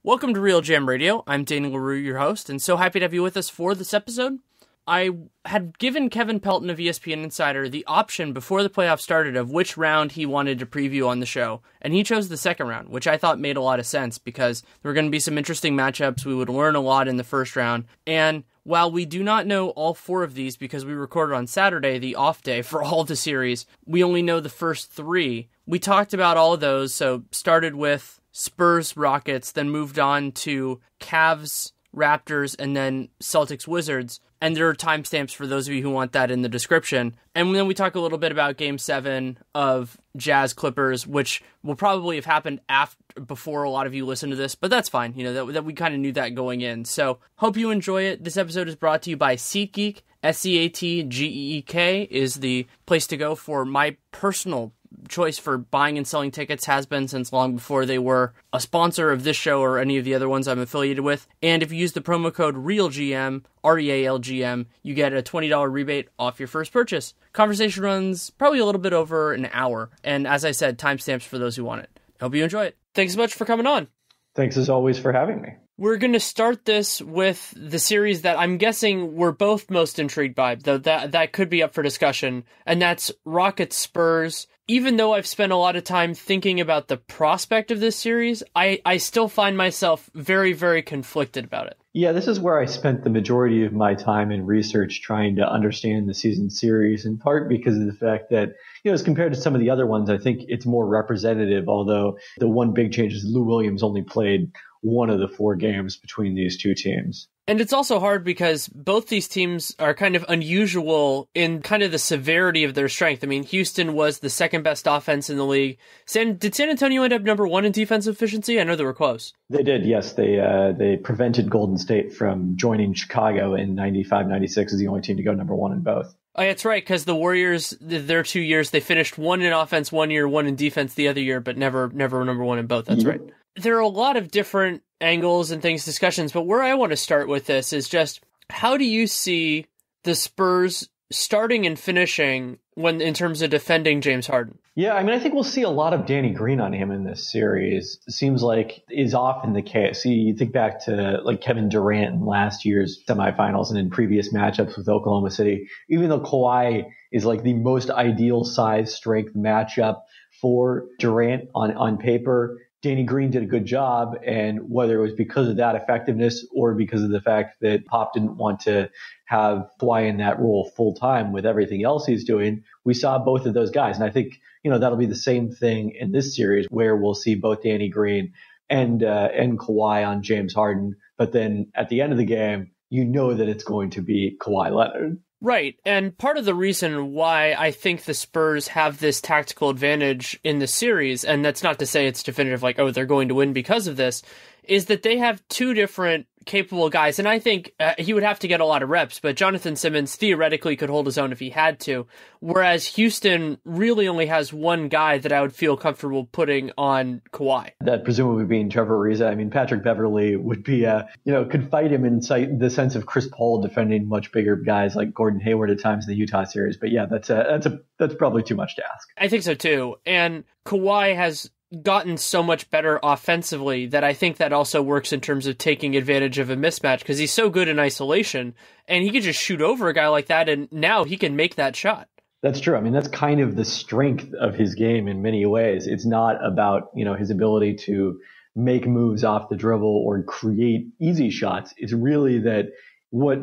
Welcome to Real Jam Radio. I'm Danny Leroux, your host, and so happy to have you with us for this episode. I had given Kevin Pelton of ESPN Insider the option before the playoffs started of which round he wanted to preview on the show, and he chose the second round, which I thought made a lot of sense because there were going to be some interesting matchups. We would learn a lot in the first round, and while we do not know all four of these because we recorded on Saturday, the off day for all the series, we only know the first three. We talked about all of those, so started with Spurs, Rockets, then moved on to Cavs, Raptors, and then Celtics, Wizards. And there are timestamps for those of you who want that in the description. And then we talk a little bit about Game 7 of Jazz Clippers, which will probably have happened before a lot of you listen to this, but that's fine. You know, that we kind of knew that going in. So hope you enjoy it. This episode is brought to you by SeatGeek. SeatGeek is the place to go for my personal choice for buying and selling tickets, has been since long before they were a sponsor of this show or any of the other ones I'm affiliated with. And if you use the promo code REALGM, REALGM, you get a $20 rebate off your first purchase. Conversation runs probably a little bit over an hour. And as I said, timestamps for those who want it. Hope you enjoy it. Thanks so much for coming on. Thanks as always for having me. We're going to start this with the series that I'm guessing we're both most intrigued by, though that could be up for discussion, and that's Rockets Spurs. Even though I've spent a lot of time thinking about the prospect of this series, I still find myself very, very conflicted about it. Yeah, this is where I spent the majority of my time in research trying to understand the season series, in part because of the fact that, you know, as compared to some of the other ones, I think it's more representative, although the one big change is Lou Williams only played one of the four games between these two teams. And it's also hard because both these teams are kind of unusual in kind of the severity of their strength. I mean, Houston was the second best offense in the league. Did San Antonio end up number one in defensive efficiency? I know they were close. They did, yes. They prevented Golden State from joining Chicago in 95-96 as the only team to go number one in both. Oh, that's right, because the Warriors, their 2 years, they finished one in offense 1 year, one in defense the other year, but never number one in both. That's right. There are a lot of different angles and things, discussions, but where I want to start with this is just, how do you see the Spurs starting and finishing when in terms of defending James Harden? Yeah, I mean, I think we'll see a lot of Danny Green on him in this series. It seems like is often the case. You think back to like Kevin Durant in last year's semifinals and in previous matchups with Oklahoma City. Even though Kawhi is like the most ideal size strength matchup for Durant on paper, Danny Green did a good job, and whether it was because of that effectiveness or because of the fact that Pop didn't want to have Kawhi in that role full time with everything else he's doing, we saw both of those guys. And I think, you know, that'll be the same thing in this series where we'll see both Danny Green and Kawhi on James Harden. But then at the end of the game, you know that it's going to be Kawhi Leonard. Right, and part of the reason why I think the Spurs have this tactical advantage in the series, and that's not to say it's definitive, like, oh, they're going to win because of this, is that they have two different capable guys, and I think he would have to get a lot of reps, but Jonathan Simmons theoretically could hold his own if he had to, whereas Houston really only has one guy that I would feel comfortable putting on Kawhi. That presumably being Trevor Ariza. I mean, Patrick Beverley would be, could fight him in the sense of Chris Paul defending much bigger guys like Gordon Hayward at times in the Utah series. But yeah, that's probably too much to ask. I think so too. And Kawhi has gotten so much better offensively that I think that also works in terms of taking advantage of a mismatch because he's so good in isolation and he could just shoot over a guy like that and now he can make that shot. That's true. I mean, that's kind of the strength of his game in many ways. It's not about, his ability to make moves off the dribble or create easy shots. It's really that what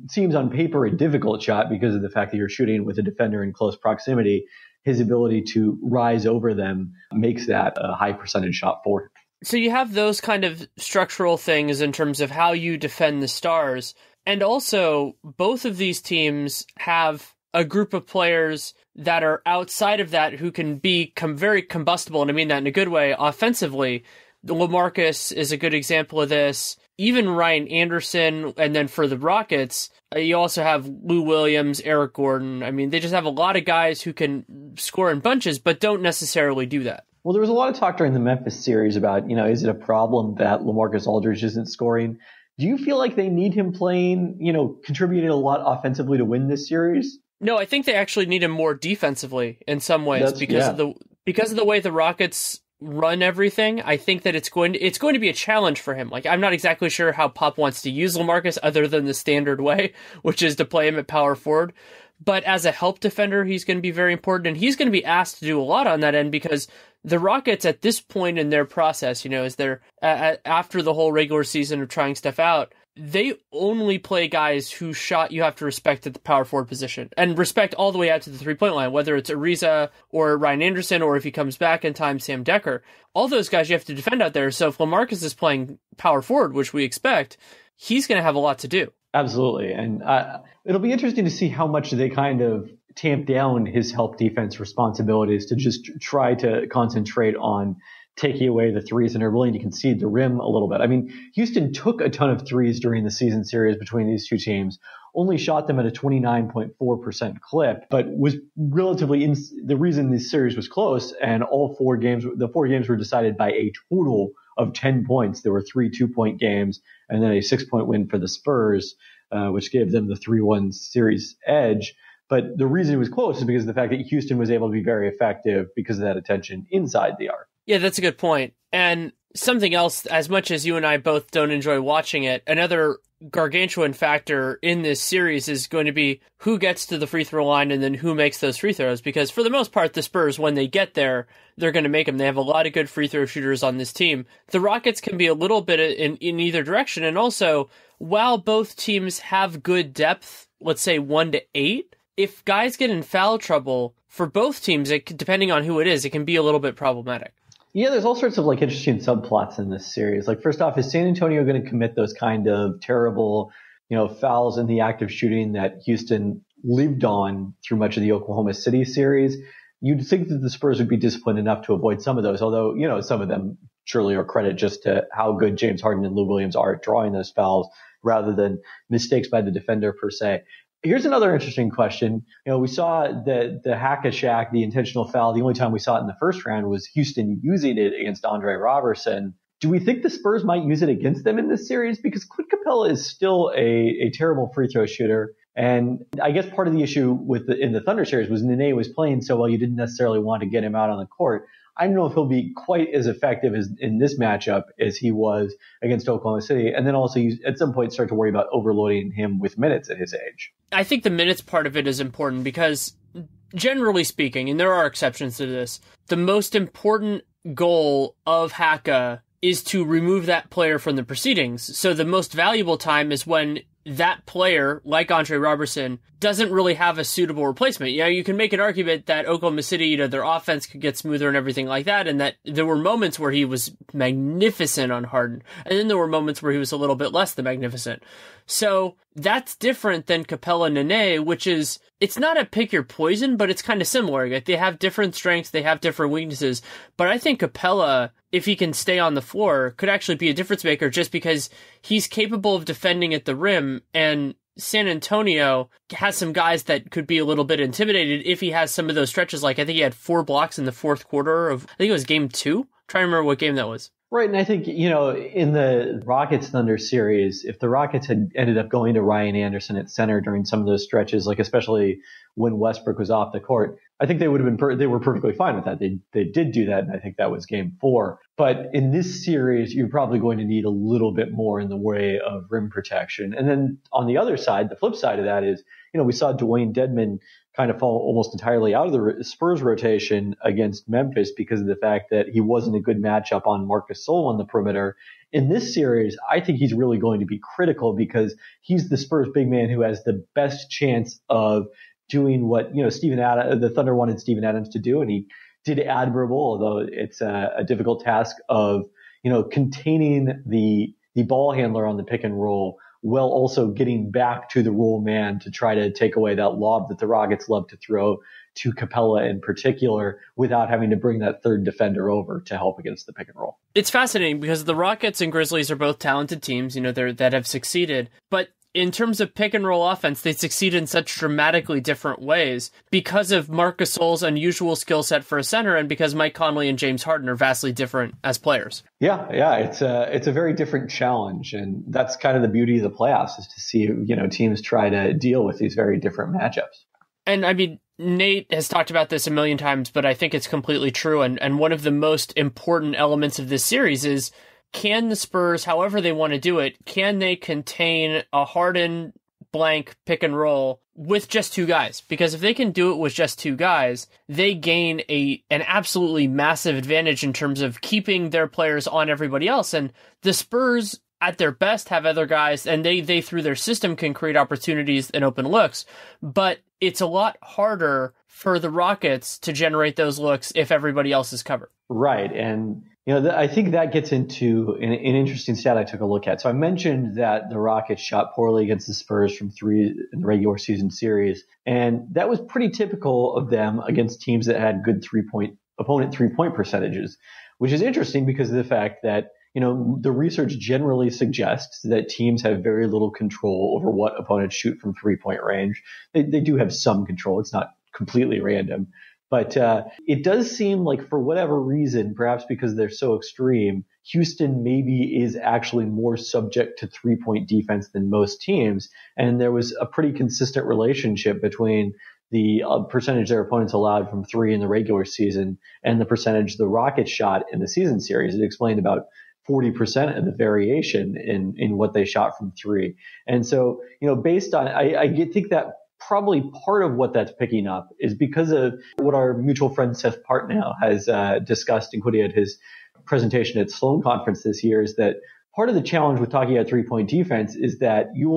seems on paper a difficult shot because of the fact that you're shooting with a defender in close proximity, his ability to rise over them makes that a high percentage shot for him. So you have those kind of structural things in terms of how you defend the stars. And also, both of these teams have a group of players that are outside of that who can become very combustible, and I mean that in a good way, offensively. LaMarcus is a good example of this. Even Ryan Anderson, and then for the Rockets, you also have Lou Williams, Eric Gordon. I mean, they just have a lot of guys who can score in bunches, but don't necessarily do that. Well, there was a lot of talk during the Memphis series about, is it a problem that LaMarcus Aldridge isn't scoring? Do you feel like they need him playing, contributed a lot offensively to win this series? No, I think they actually need him more defensively in some ways because of the way the Rockets run everything. I think that it's going to be a challenge for him. Like, I'm not exactly sure how Pop wants to use LaMarcus other than the standard way, which is to play him at power forward. But as a help defender, he's going to be very important, and he's going to be asked to do a lot on that end because the Rockets at this point in their process, as they're after the whole regular season of trying stuff out, they only play guys whose shot you have to respect at the power forward position and respect all the way out to the 3-point line, whether it's Ariza or Ryan Anderson, or if he comes back in time, Sam Decker. All those guys you have to defend out there. So if LaMarcus is playing power forward, which we expect, he's going to have a lot to do. Absolutely. And it'll be interesting to see how much they kind of tamp down his help defense responsibilities to just try to concentrate on taking away the threes and are willing to concede the rim a little bit. I mean, Houston took a ton of threes during the season series between these two teams, only shot them at a 29.4% clip, but was relatively the reason this series was close, and the 4 games were decided by a total of 10 points. There were 3 2-point games and then a 6-point win for the Spurs, which gave them the 3-1 series edge. But the reason it was close is because of the fact that Houston was able to be very effective because of that attention inside the arc. Yeah, that's a good point. And something else, as much as you and I both don't enjoy watching it, another gargantuan factor in this series is going to be who gets to the free throw line and then who makes those free throws. Because for the most part, the Spurs, when they get there, they're going to make them. They have a lot of good free throw shooters on this team. The Rockets can be a little bit in either direction. And also, while both teams have good depth, let's say 1 to 8, if guys get in foul trouble for both teams, depending on who it is, it can be a little bit problematic. Yeah, there's all sorts of interesting subplots in this series. First off, is San Antonio going to commit those kind of terrible, fouls in the act of shooting that Houston lived on through much of the Oklahoma City series? You'd think that the Spurs would be disciplined enough to avoid some of those, although, some of them surely are credit just to how good James Harden and Lou Williams are at drawing those fouls rather than mistakes by the defender per se. Here's another interesting question. We saw the hack-a-shack, the intentional foul. The only time we saw it in the first round was Houston using it against Andre Robertson. Do we think the Spurs might use it against them in this series? Because Clint Capella is still a terrible free throw shooter. And I guess part of the issue in the Thunder series was Nene was playing so well you didn't necessarily want to get him out on the court. I don't know if he'll be quite as effective as in this matchup as he was against Oklahoma City. And then also you at some point start to worry about overloading him with minutes at his age. I think the minutes part of it is important because generally speaking, and there are exceptions to this, the most important goal of Haka is to remove that player from the proceedings. So the most valuable time is when that player, like Andre Robertson, doesn't really have a suitable replacement. You can make an argument that Oklahoma City, their offense could get smoother and everything like that, and that there were moments where he was magnificent on Harden, and then there were moments where he was a little bit less than magnificent. So that's different than Capella Nene, which is, it's not a pick your poison, but it's kind of similar. Like, they have different strengths, they have different weaknesses, but I think Capella, if he can stay on the floor, could actually be a difference maker just because he's capable of defending at the rim, and San Antonio has some guys that could be a little bit intimidated if he has some of those stretches. Like, I think he had 4 blocks in the fourth quarter of, I think it was game 2. I'm trying to remember what game that was. Right. And I think, in the Rockets Thunder series, if the Rockets had ended up going to Ryan Anderson at center during some of those stretches, especially when Westbrook was off the court, I think they would have been, they were perfectly fine with that. They did do that. And I think that was game 4. But in this series, you're probably going to need a little bit more in the way of rim protection. And then on the other side, the flip side of that is, we saw Dwayne Dedmon kind of fall almost entirely out of the Spurs rotation against Memphis because of the fact that he wasn't a good matchup on Marcus Gasol on the perimeter. In this series, I think he's really going to be critical because he's the Spurs big man who has the best chance of doing what, the Thunder wanted Steven Adams to do, and he did admirable, although it's a difficult task of, containing the ball handler on the pick and roll while also getting back to the roll man to try to take away that lob that the Rockets love to throw to Capella in particular without having to bring that third defender over to help against the pick and roll. It's fascinating because the Rockets and Grizzlies are both talented teams, that have succeeded, but in terms of pick and roll offense, they succeed in such dramatically different ways because of Marc Gasol's unusual skill set for a center and because Mike Conley and James Harden are vastly different as players. Yeah, it's a very different challenge, and that's kind of the beauty of the playoffs is to see, teams try to deal with these very different matchups. And I mean, Nate has talked about this a million times, but I think it's completely true. And one of the most important elements of this series is, can the Spurs, however they want to do it, can they contain a Harden blank pick and roll with just two guys? Because if they can do it with just two guys, they gain an absolutely massive advantage in terms of keeping their players on everybody else. And the Spurs, at their best, have other guys, and they through their system can create opportunities and open looks. But it's a lot harder for the Rockets to generate those looks if everybody else is covered. Right. And I think that gets into an interesting stat I took a look at. So I mentioned that the Rockets shot poorly against the Spurs from three in the regular season series. And that was pretty typical of them against teams that had good opponent three-point percentages, which is interesting because of the fact that, the research generally suggests that teams have very little control over what opponents shoot from three-point range. They do have some control. It's not completely random. But it does seem like, for whatever reason, perhaps because they're so extreme, Houston maybe is actually more subject to three-point defense than most teams. And there was a pretty consistent relationship between the percentage their opponents allowed from three in the regular season and the percentage the Rockets shot in the season series. It explained about 40% of the variation in what they shot from three. And so, based on, I think that probably part of what that's picking up is because of what our mutual friend Seth Partnow has discussed, including at his presentation at Sloan Conference this year, is that part of the challenge with talking about three-point defense is that you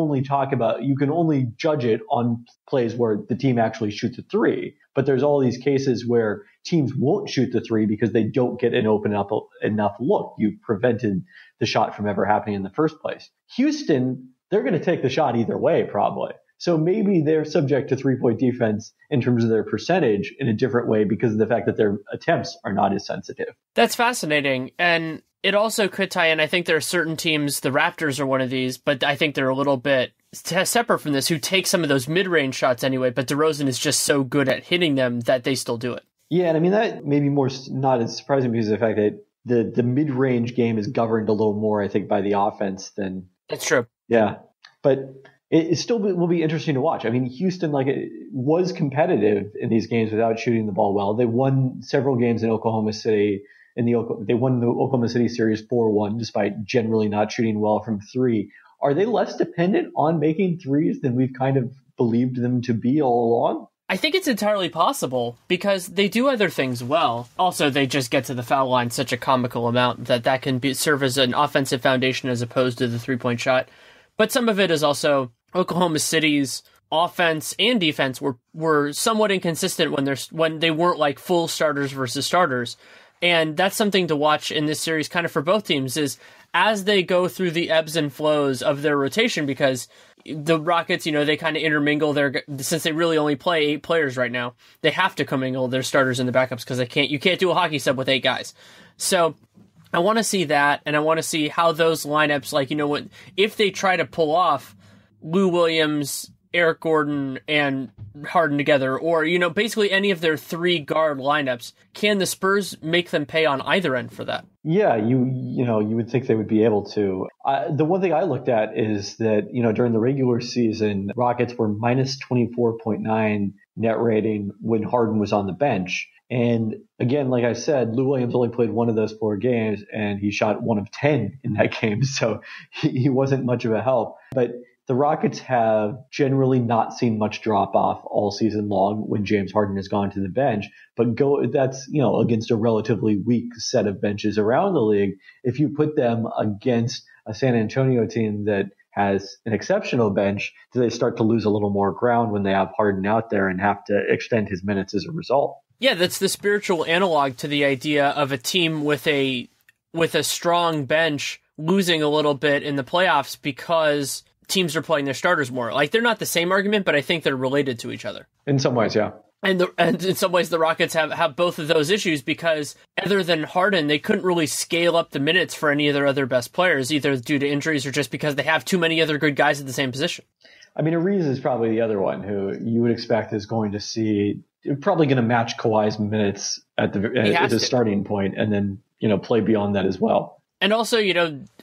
can only judge it on plays where the team actually shoots a three. But there's all these cases where teams won't shoot the three because they don't get an open up enough look. You prevented the shot from ever happening in the first place. Houston, they're going to take the shot either way, probably. So maybe they're subject to three-point defense in terms of their percentage in a different way because of the fact that their attempts are not as sensitive. That's fascinating. And it also could tie in, I think there are certain teams, the Raptors are one of these, but I think they're a little bit separate from this, who take some of those mid-range shots anyway, but DeRozan is just so good at hitting them that they still do it. Yeah, and I mean, that may be more not as surprising because of the fact that the mid-range game is governed a little more, I think, by the offense than... That's true. Yeah, but it still will be interesting to watch. I mean, Houston, it was competitive in these games without shooting the ball well. They won several games in Oklahoma City. They won the Oklahoma City series 4-1, despite generally not shooting well from three. Are they less dependent on making threes than we've kind of believed them to be all along? I think it's entirely possible because they do other things well. Also, they just get to the foul line such a comical amount that can serve as an offensive foundation as opposed to the three-point shot. But some of it is also Oklahoma City's offense and defense were somewhat inconsistent when they weren't like full starters versus starters. And that's something to watch in this series kind of for both teams is as they go through the ebbs and flows of their rotation, because the Rockets, they kind of intermingle since they really only play 8 players right now, they have to commingle their starters and the backups because you can't do a hockey sub with 8 guys. So I want to see that, and I want to see how those lineups, if they try to pull off Lou Williams, Eric Gordon, and Harden together, or, basically any of their 3 guard lineups, can the Spurs make them pay on either end for that? Yeah, you would think they would be able to. The one thing I looked at is that, during the regular season, Rockets were minus 24.9 net rating when Harden was on the bench. And again, like I said, Lou Williams only played one of those 4 games, and he shot 1 of 10 in that game, so he wasn't much of a help. But the Rockets have generally not seen much drop off all season long when James Harden has gone to the bench, but that's, against a relatively weak set of benches around the league. If you put them against a San Antonio team that has an exceptional bench, do they start to lose a little more ground when they have Harden out there and have to extend his minutes as a result? Yeah, that's the spiritual analog to the idea of a team with a strong bench losing a little bit in the playoffs because teams are playing their starters more. They're not the same argument, but I think they're related to each other. In some ways, yeah. And in some ways, the Rockets have both of those issues because other than Harden, they couldn't really scale up the minutes for any of their other best players, either due to injuries or just because they have too many other good guys at the same position. I mean, Ariza is probably the other one who you would expect is going to see, probably going to match Kawhi's minutes at the starting point and then, play beyond that as well. And also,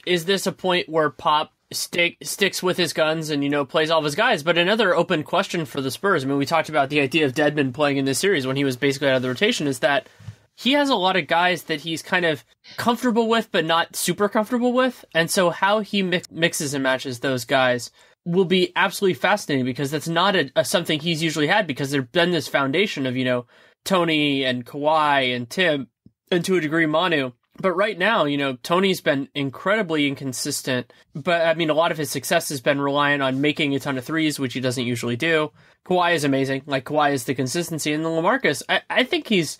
is this a point where Pop sticks with his guns and, plays all of his guys. But another open question for the Spurs, I mean, we talked about the idea of Dedmon playing in this series when he was basically out of the rotation, is that he has a lot of guys that he's kind of comfortable with, but not super comfortable with. And so how he mixes and matches those guys will be absolutely fascinating, because that's not something he's usually had, because there's been this foundation of, Tony and Kawhi and Tim, and to a degree Manu. But right now, Tony's been incredibly inconsistent, but I mean, a lot of his success has been reliant on making a ton of threes, which he doesn't usually do. Kawhi is amazing. Like, Kawhi is the consistency. And then LaMarcus, I think he's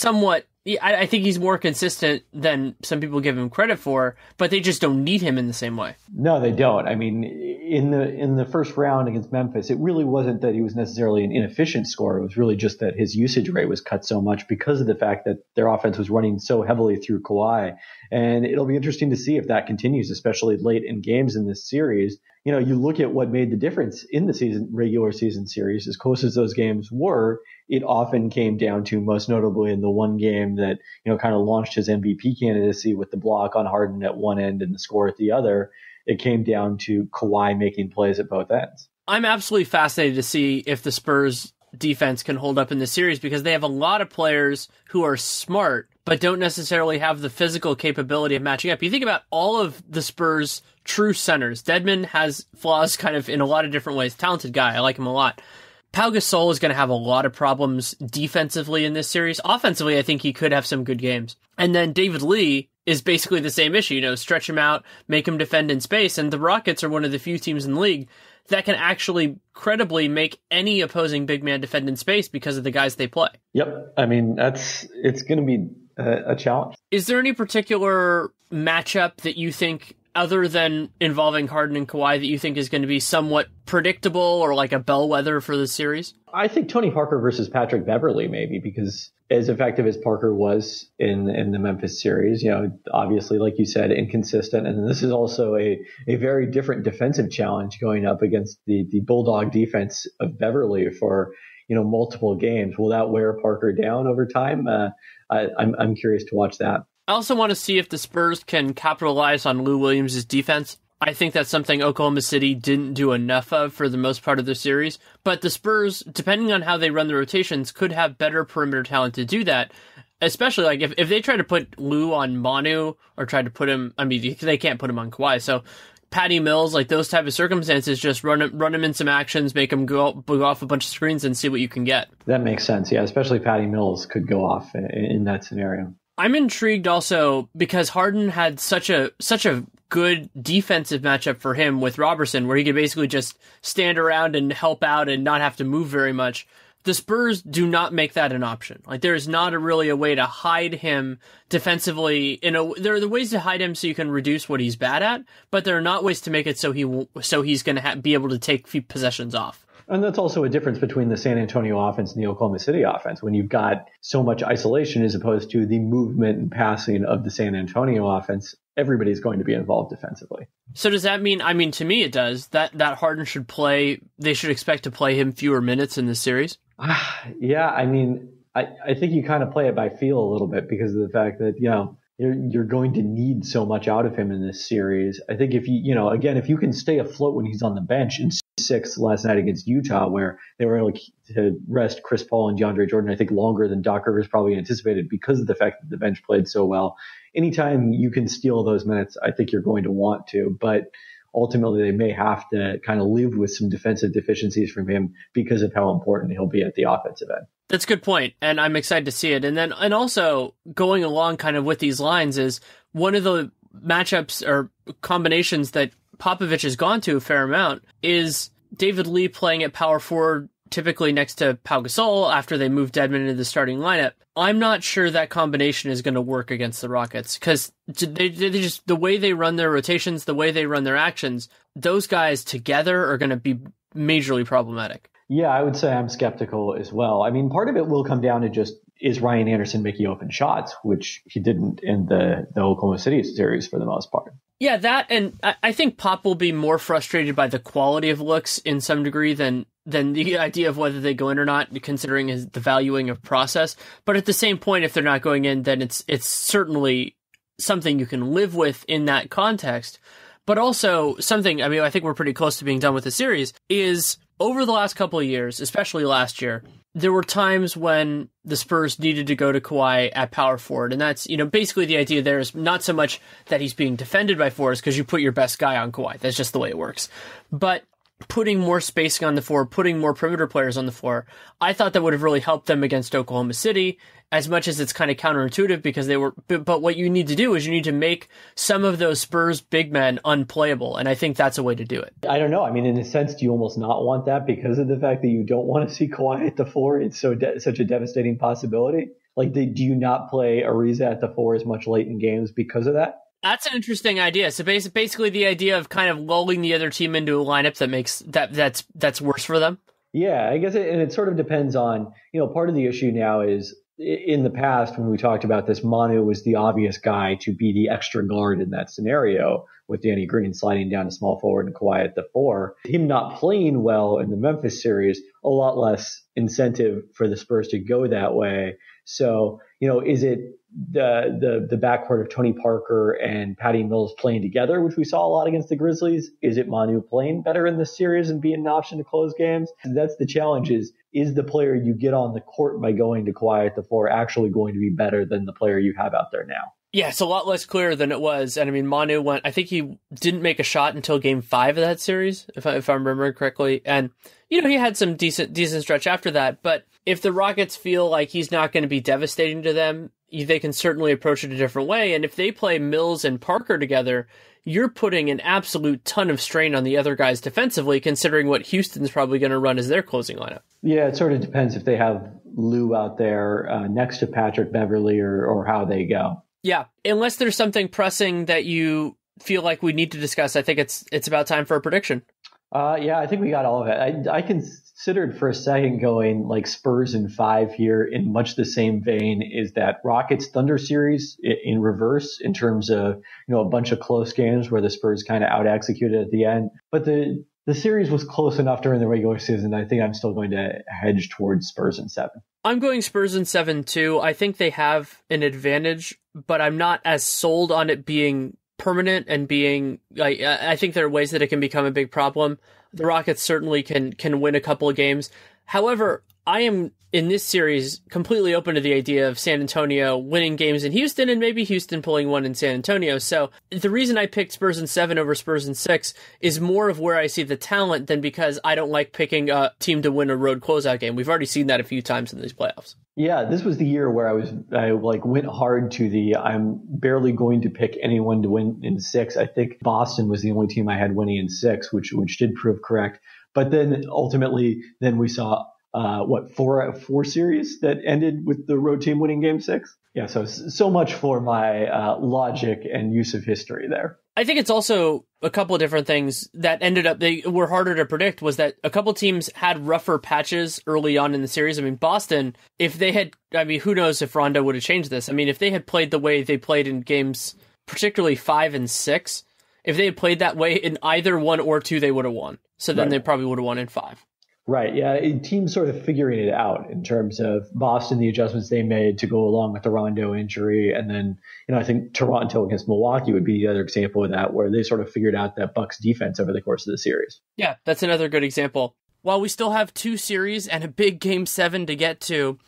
I think he's more consistent than some people give him credit for, but they just don't need him in the same way. No, they don't. I mean, in the first round against Memphis, it really wasn't that he was necessarily an inefficient scorer. It was really just that his usage rate was cut so much because of the fact that their offense was running so heavily through Kawhi. And it'll be interesting to see if that continues, especially late in games in this series. You look at what made the difference in the regular season series, as close as those games were, it often came down to, most notably in the one game that, kind of launched his MVP candidacy with the block on Harden at one end and the score at the other. It came down to Kawhi making plays at both ends. I'm absolutely fascinated to see if the Spurs defense can hold up in this series, because they have a lot of players who are smart, but don't necessarily have the physical capability of matching up. You think about all of the Spurs' true centers. Dedmon has flaws kind of in a lot of different ways. Talented guy. I like him a lot. Pau Gasol is going to have a lot of problems defensively in this series. Offensively, I think he could have some good games. And then David Lee is basically the same issue. Stretch him out, make him defend in space. And the Rockets are one of the few teams in the league that can actually credibly make any opposing big man defend in space because of the guys they play. Yep. I mean, it's going to be a challenge. Is there any particular matchup that you think, other than involving Harden and Kawhi, that you think is going to be somewhat predictable or like a bellwether for the series? I think Tony Parker versus Patrick Beverley, maybe, because as effective as Parker was in the Memphis series, obviously, like you said, inconsistent. And this is also a very different defensive challenge going up against the Bulldog defense of Beverley for, multiple games. Will that wear Parker down over time? I'm curious to watch that. I also want to see if the Spurs can capitalize on Lou Williams' defense. I think that's something Oklahoma City didn't do enough of for the most part of the series. But the Spurs, depending on how they run the rotations, could have better perimeter talent to do that. Especially like if they try to put Lou on Manu or try to put him, I mean, they can't put him on Kawhi. So Patty Mills, like those type of circumstances, just run him in some actions, make him go off a bunch of screens and see what you can get. That makes sense. Yeah, especially Patty Mills could go off in that scenario. I'm intrigued also because Harden had such a good defensive matchup for him with Robertson, where he could basically just stand around and help out and not have to move very much. The Spurs do not make that an option. Like, there is not really a way to hide him defensively. There are the ways to hide him so you can reduce what he's bad at, but there are not ways to make it so he's going to be able to take few possessions off. And that's also a difference between the San Antonio offense and the Oklahoma City offense. When you've got so much isolation as opposed to the movement and passing of the San Antonio offense, everybody's going to be involved defensively. So does that mean, to me it does, that Harden should play, they should expect to play him fewer minutes in this series? Yeah, I mean, I think you kind of play it by feel a little bit because of the fact that, you're going to need so much out of him in this series. I think if if you can stay afloat when he's on the bench in 6 last night against Utah, where they were able to rest Chris Paul and DeAndre Jordan, I think longer than Doc Rivers probably anticipated because of the fact that the bench played so well. Anytime you can steal those minutes, I think you're going to want to, but ultimately they may have to kind of live with some defensive deficiencies from him because of how important he'll be at the offensive end. That's a good point, and I'm excited to see it. And also going along kind of with these lines is one of the matchups or combinations that Popovich has gone to a fair amount is David Lee playing at power forward, typically next to Pau Gasol after they moved Dedmon into the starting lineup. I'm not sure that combination is going to work against the Rockets because they just, the way they run their rotations, the way they run their actions, those guys together are going to be majorly problematic. Yeah, I would say I'm skeptical as well. I mean, part of it will come down to just, is Ryan Anderson making open shots, which he didn't in the Oklahoma City series for the most part. Yeah, that, and I think Pop will be more frustrated by the quality of looks in some degree than the idea of whether they go in or not, considering the valuing of process. But at the same point, if they're not going in, then it's certainly something you can live with in that context. But also something, I mean, I think we're pretty close to being done with the series, is over the last couple of years, especially last year, there were times when the Spurs needed to go to Kawhi at power forward. And that's, basically the idea there is not so much that he's being defended by fours because you put your best guy on Kawhi. That's just the way it works. But putting more spacing on the floor, putting more perimeter players on the floor, I thought that would have really helped them against Oklahoma City, as much as it's kind of counterintuitive because but what you need to do is you need to make some of those Spurs big men unplayable. And I think that's a way to do it. I don't know. I mean, in a sense, do you almost not want that because of the fact that you don't want to see Kawhi at the four? It's such a devastating possibility. Like, do you not play Ariza at the four as much late in games because of that? That's an interesting idea. So basically the idea of kind of lulling the other team into a lineup that makes that's worse for them. Yeah, I guess it sort of depends on, part of the issue now is in the past when we talked about this, Manu was the obvious guy to be the extra guard in that scenario with Danny Green sliding down to small forward and Kawhi at the four. Him not playing well in the Memphis series, a lot less incentive for the Spurs to go that way. So, is it the backcourt of Tony Parker and Patty Mills playing together, which we saw a lot against the Grizzlies? Is it Manu playing better in this series and being an option to close games? And that's the challenge is the player you get on the court by going to Kawhi at the four actually going to be better than the player you have out there now? Yeah, it's a lot less clear than it was. And I mean, Manu I think he didn't make a shot until game 5 of that series, if I'm remembering correctly. And, he had some decent stretch after that. But if the Rockets feel like he's not going to be devastating to them, they can certainly approach it a different way. And if they play Mills and Parker together, you're putting an absolute ton of strain on the other guys defensively, considering what Houston's probably going to run as their closing lineup. Yeah, it sort of depends if they have Lou out there next to Patrick Beverly or how they go. Yeah, unless there's something pressing that you feel like we need to discuss, I think it's about time for a prediction. Yeah, I think we got all of it. I considered for a second going like Spurs in 5 here in much the same vein is that Rockets Thunder series in reverse in terms of, a bunch of close games where the Spurs kind of out executed at the end. But the series was close enough during the regular season. I think I'm still going to hedge towards Spurs in 7. I'm going Spurs in 7 too. I think they have an advantage, but I'm not as sold on it being permanent and being like, I think there are ways that it can become a big problem. The Rockets certainly can win a couple of games. However, I am in this series completely open to the idea of San Antonio winning games in Houston and maybe Houston pulling one in San Antonio. So the reason I picked Spurs in 7 over Spurs in 6 is more of where I see the talent than because I don't like picking a team to win a road closeout game. We've already seen that a few times in these playoffs. Yeah, this was the year where I went hard to I'm barely going to pick anyone to win in 6. I think Boston was the only team I had winning in 6, which did prove correct. But then ultimately, we saw four series that ended with the road team winning game 6. Yeah, so much for my logic and use of history there. I think it's also a couple of different things that ended up, they were harder to predict, was that a couple teams had rougher patches early on in the series. I mean, Boston, who knows if Rondo would have changed this? I mean, if they had played the way they played in games, particularly 5 and 6, if they had played that way in either 1 or 2, they would have won. So then They probably would have won in 5. Right. Yeah. Teams sort of figuring it out in terms of Boston, the adjustments they made to go along with the Rondo injury. And then, I think Toronto against Milwaukee would be the other example of that, where they sort of figured out that Bucks defense over the course of the series. Yeah, that's another good example. While we still have 2 series and a big game 7 to get to,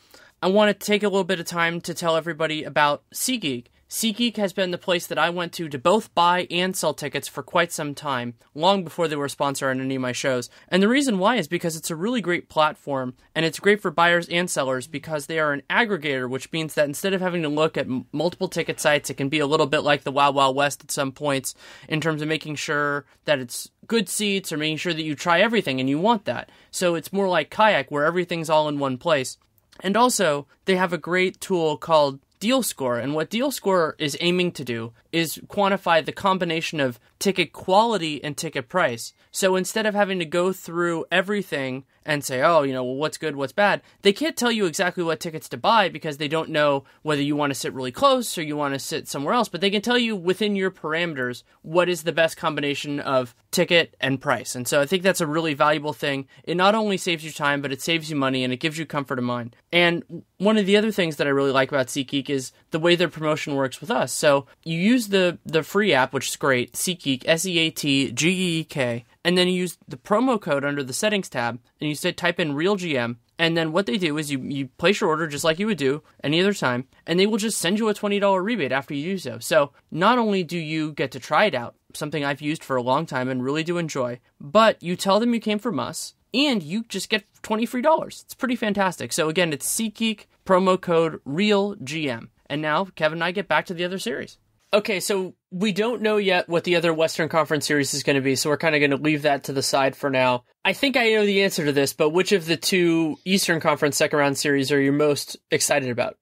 I want to take a little bit of time to tell everybody about SeatGeek. SeatGeek has been the place that I went to both buy and sell tickets for quite some time, long before they were a sponsor on any of my shows. And the reason why is because it's a really great platform, and it's great for buyers and sellers because they are an aggregator, which means that instead of having to look at multiple ticket sites, it can be a little bit like the Wild Wild West at some points in terms of making sure that it's good seats or making sure that you try everything, and you want that. So it's more like Kayak, where everything's all in one place. And also, they have a great tool called Deal Score, and what Deal Score is aiming to do is quantify the combination of ticket quality and ticket price. So instead of having to go through everything and say, oh, well, what's good, what's bad. They can't tell you exactly what tickets to buy because they don't know whether you want to sit really close or you want to sit somewhere else, but they can tell you within your parameters what is the best combination of ticket and price. And so I think that's a really valuable thing. It not only saves you time, but it saves you money and it gives you comfort of mind. And one of the other things that I really like about SeatGeek is the way their promotion works with us. So you use the free app, which is great, SeatGeek, SeatGeek, and then you use the promo code under the settings tab, and you type in RealGM, and then what they do is you place your order just like you would do any other time, and they will just send you a $20 rebate after you do so. So not only do you get to try it out, something I've used for a long time and really do enjoy, but you tell them you came from us, and you just get $20 free. It's pretty fantastic. So again, it's SeatGeek, promo code RealGM. And now Kevin and I get back to the other series. Okay, so we don't know yet what the other Western Conference series is going to be, so we're kind of going to leave that to the side for now. I think I know the answer to this, but which of the two Eastern Conference second round series are you most excited about?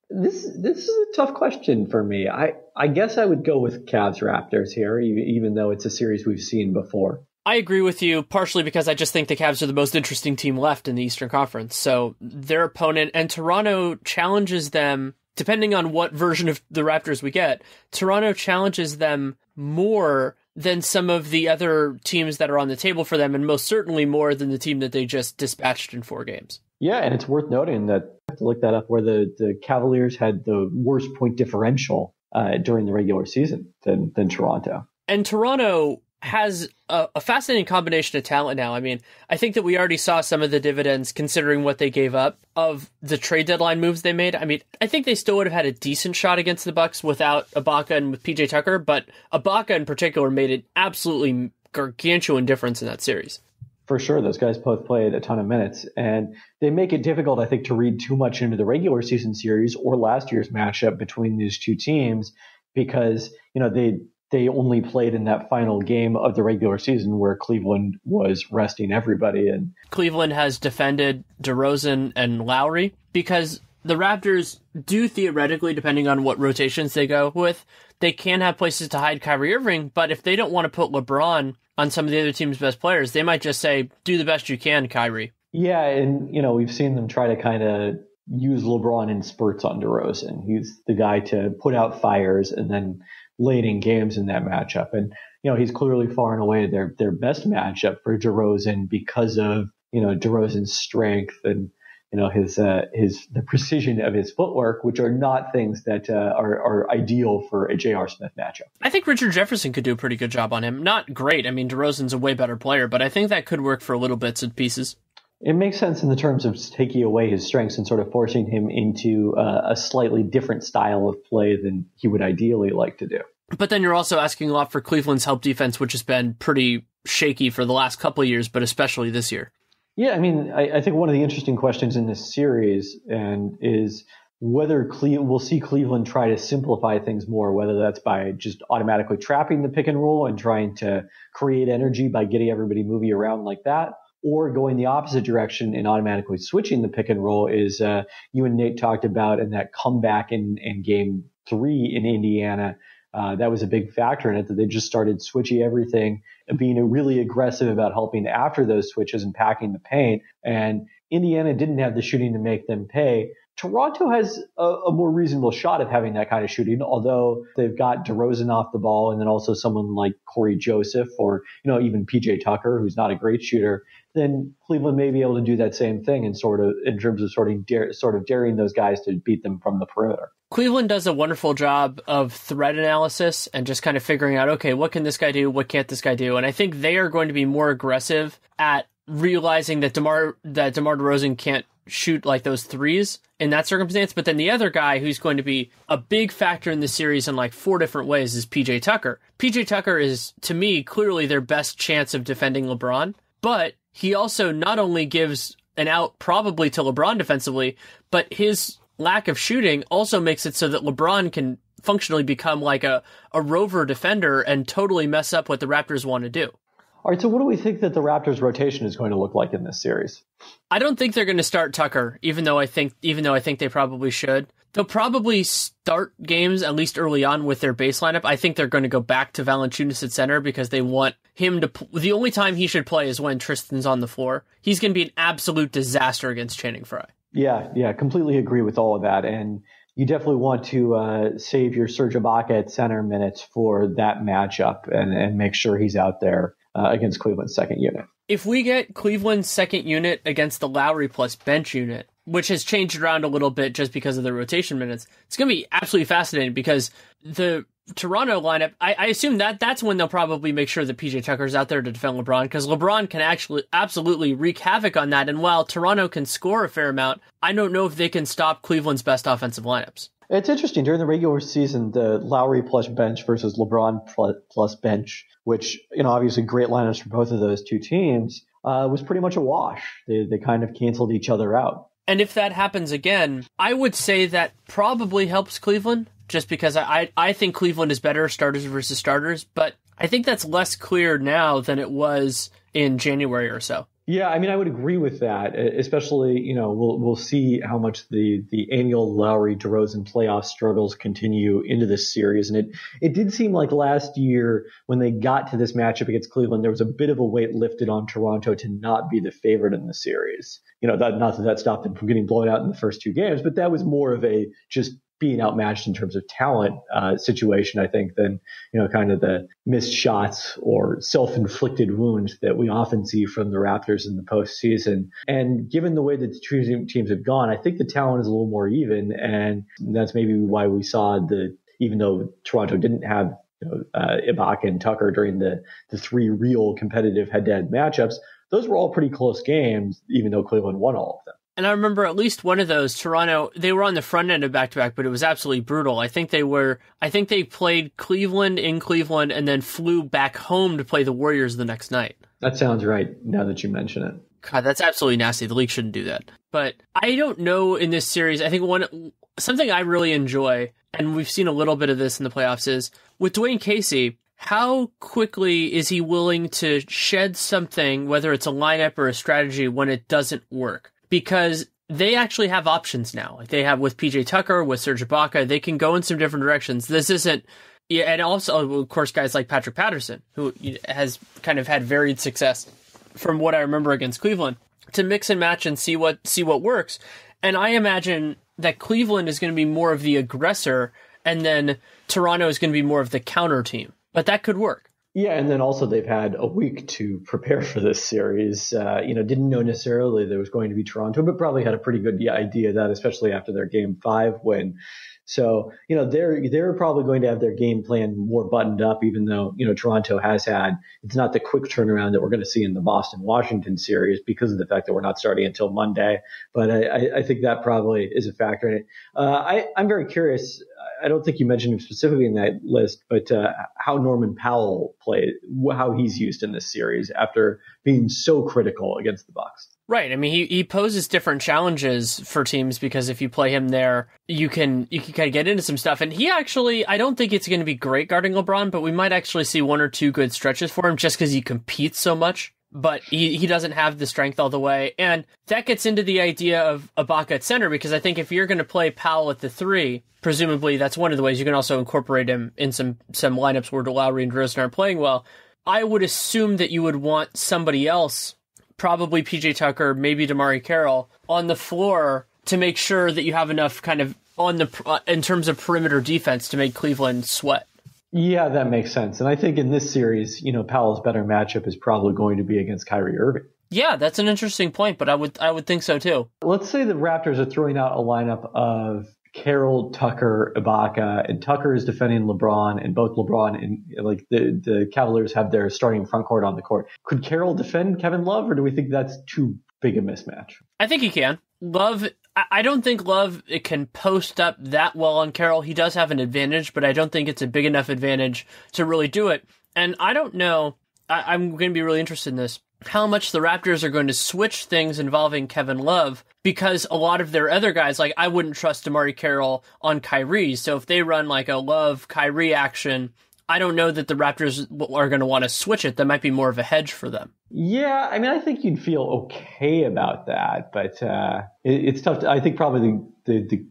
This is a tough question for me. I guess I would go with Cavs Raptors here, even though it's a series we've seen before. I agree with you, partially because I just think the Cavs are the most interesting team left in the Eastern Conference. So their opponent, and Toronto challenges them, depending on what version of the Raptors we get, Toronto challenges them more than some of the other teams that are on the table for them, and most certainly more than the team that they just dispatched in 4 games. Yeah, and it's worth noting that I have to look that up, where the Cavaliers had the worst point differential during the regular season than Toronto. And Toronto has a fascinating combination of talent now. I mean, I think that we already saw some of the dividends considering what they gave up of the trade deadline moves they made. I mean, I think they still would have had a decent shot against the Bucks without Ibaka and with PJ Tucker, but Ibaka in particular made an absolutely gargantuan difference in that series. For sure, those guys both played a ton of minutes, and they make it difficult, I think, to read too much into the regular season series or last year's matchup between these two teams because, they only played in that final game of the regular season where Cleveland was resting everybody. And Cleveland has defended DeRozan and Lowry because the Raptors do theoretically, depending on what rotations they go with, they can have places to hide Kyrie Irving, but if they don't want to put LeBron on some of the other team's best players, they might just say, do the best you can, Kyrie. Yeah, and, we've seen them try to kind of use LeBron in spurts on DeRozan. He's the guy to put out fires and then late in games in that matchup. And, he's clearly far and away their best matchup for DeRozan because of, DeRozan's strength and, the precision of his footwork, which are not things that are ideal for a J.R. Smith matchup. I think Richard Jefferson could do a pretty good job on him. Not great. I mean, DeRozan's a way better player, but I think that could work for little bits and pieces. It makes sense in the terms of taking away his strengths and sort of forcing him into a slightly different style of play than he would ideally like to do. But then you're also asking a lot for Cleveland's help defense, which has been pretty shaky for the last couple of years, but especially this year. Yeah, I mean, I think one of the interesting questions in this series is whether we'll see Cleveland try to simplify things more, whether that's by just automatically trapping the pick and roll and trying to create energy by getting everybody moving around like that, or going the opposite direction and automatically switching the pick and roll is you and Nate talked about in that comeback in game 3 in Indiana. That was a big factor in it, that they just started switching everything and being really aggressive about helping after those switches and packing the paint. And Indiana didn't have the shooting to make them pay. Toronto has a more reasonable shot of having that kind of shooting, although they've got DeRozan off the ball and then also someone like Corey Joseph or, even PJ Tucker, who's not a great shooter. Then Cleveland may be able to do that same thing in terms of daring those guys to beat them from the perimeter. Cleveland does a wonderful job of threat analysis and just kind of figuring out, okay, what can this guy do? What can't this guy do? And I think they are going to be more aggressive at realizing that DeMar DeRozan can't shoot like those threes in that circumstance. But then the other guy who's going to be a big factor in the series in like 4 different ways is PJ Tucker. PJ Tucker is, to me, clearly their best chance of defending LeBron, but he also not only gives an out probably to LeBron defensively, but his lack of shooting also makes it so that LeBron can functionally become like a rover defender and totally mess up what the Raptors want to do. All right, so what do we think that the Raptors rotation is going to look like in this series? I don't think they're going to start Tucker, even though I think they probably should. They'll probably start games, at least early on, with their base lineup. I think they're going to go back to Valanciunas at center because they want him to... The only time he should play is when Tristan's on the floor. He's going to be an absolute disaster against Channing Frye. Yeah, completely agree with all of that. And you definitely want to save your Serge Ibaka at center minutes for that matchup and make sure he's out there against Cleveland's second unit. If we get Cleveland's second unit against the Lowry plus bench unit, which has changed around a little bit just because of the rotation minutes, it's going to be absolutely fascinating because the Toronto lineup, I assume that's when they'll probably make sure that PJ Tucker's out there to defend LeBron, because LeBron can actually absolutely wreak havoc on that. And while Toronto can score a fair amount, I don't know if they can stop Cleveland's best offensive lineups. It's interesting. During the regular season, the Lowry plus bench versus LeBron plus bench, which, obviously great lineups for both of those two teams, was pretty much a wash. They kind of canceled each other out. And if that happens again, I would say that probably helps Cleveland, just because I think Cleveland is better starters versus starters, but I think that's less clear now than it was in January or so. Yeah, I would agree with that, especially, we'll see how much the annual Lowry DeRozan playoff struggles continue into this series. And it did seem like last year when they got to this matchup against Cleveland, there was a bit of a weight lifted on Toronto to not be the favorite in the series. Not that stopped them from getting blown out in the first two games, but that was more of a just being outmatched in terms of talent situation, I think, than, kind of the missed shots or self-inflicted wounds that we often see from the Raptors in the postseason. And given the way that the two teams have gone, I think the talent is a little more even. And that's maybe why we saw even though Toronto didn't have Ibaka and Tucker during the three real competitive head-to-head matchups, those were all pretty close games, even though Cleveland won all of them. And I remember at least one of those, Toronto, they were on the front end of back-to-back, but it was absolutely brutal. I think they played Cleveland in Cleveland and then flew back home to play the Warriors the next night. That sounds right, now that you mention it. God, that's absolutely nasty. The league shouldn't do that. But I don't know in this series, I think something I really enjoy, and we've seen a little bit of this in the playoffs, is with Dwayne Casey, how quickly is he willing to shed something, whether it's a lineup or a strategy, when it doesn't work? Because they actually have options now. Like they have with PJ Tucker, with Serge Ibaka, they can go in some different directions. This isn't, and also, of course, guys like Patrick Patterson, who has kind of had varied success from what I remember against Cleveland, to mix and match and see what works. And I imagine that Cleveland is going to be more of the aggressor, and then Toronto is going to be more of the counter team. But that could work. Yeah, and then also they've had a week to prepare for this series. Didn't know necessarily there was going to be Toronto, but probably had a pretty good idea of that, especially after their Game 5 win. So, they're probably going to have their game plan more buttoned up, even though, Toronto has had, it's not the quick turnaround that we're going to see in the Boston-Washington series because of the fact that we're not starting until Monday. But I think that probably is a factor in it. I'm very curious. I don't think you mentioned him specifically in that list, but how Norman Powell played, how he's used in this series after being so critical against the Bucks. Right. I mean, he poses different challenges for teams because if you play him there, you can kind of get into some stuff. And he actually, I don't think it's going to be great guarding LeBron, but we might actually see one or two good stretches for him just because he competes so much. But he doesn't have the strength all the way. And that gets into the idea of Ibaka at center, because I think if you're going to play Powell at the 3, presumably that's one of the ways you can also incorporate him in some lineups where Lowry and DeRozan aren't playing well. I would assume that you would want somebody else, probably PJ Tucker, maybe DeMarre Carroll, on the floor to make sure that you have enough kind of in terms of perimeter defense to make Cleveland sweat. Yeah, that makes sense. And I think in this series, Powell's better matchup is probably going to be against Kyrie Irving. Yeah, that's an interesting point, but I would think so too. Let's say the Raptors are throwing out a lineup of Carroll, Tucker, Ibaka, and Tucker is defending LeBron, and both LeBron and the Cavaliers have their starting front court on the court. Could Carroll defend Kevin Love, or do we think that's too big a mismatch? I think he can. Love, I don't think Love can post up that well on Carroll. He does have an advantage, but I don't think it's a big enough advantage to really do it. And I don't know, I'm going to be really interested in this, how much the Raptors are going to switch things involving Kevin Love, because a lot of their other guys, like I wouldn't trust DeMarre Carroll on KYRIE. So if they run like a Love KYRIE action, I don't know that the Raptors are going to want to switch it. That might be more of a hedge for them. Yeah, I think you'd feel okay about that, but it's tough. I think probably the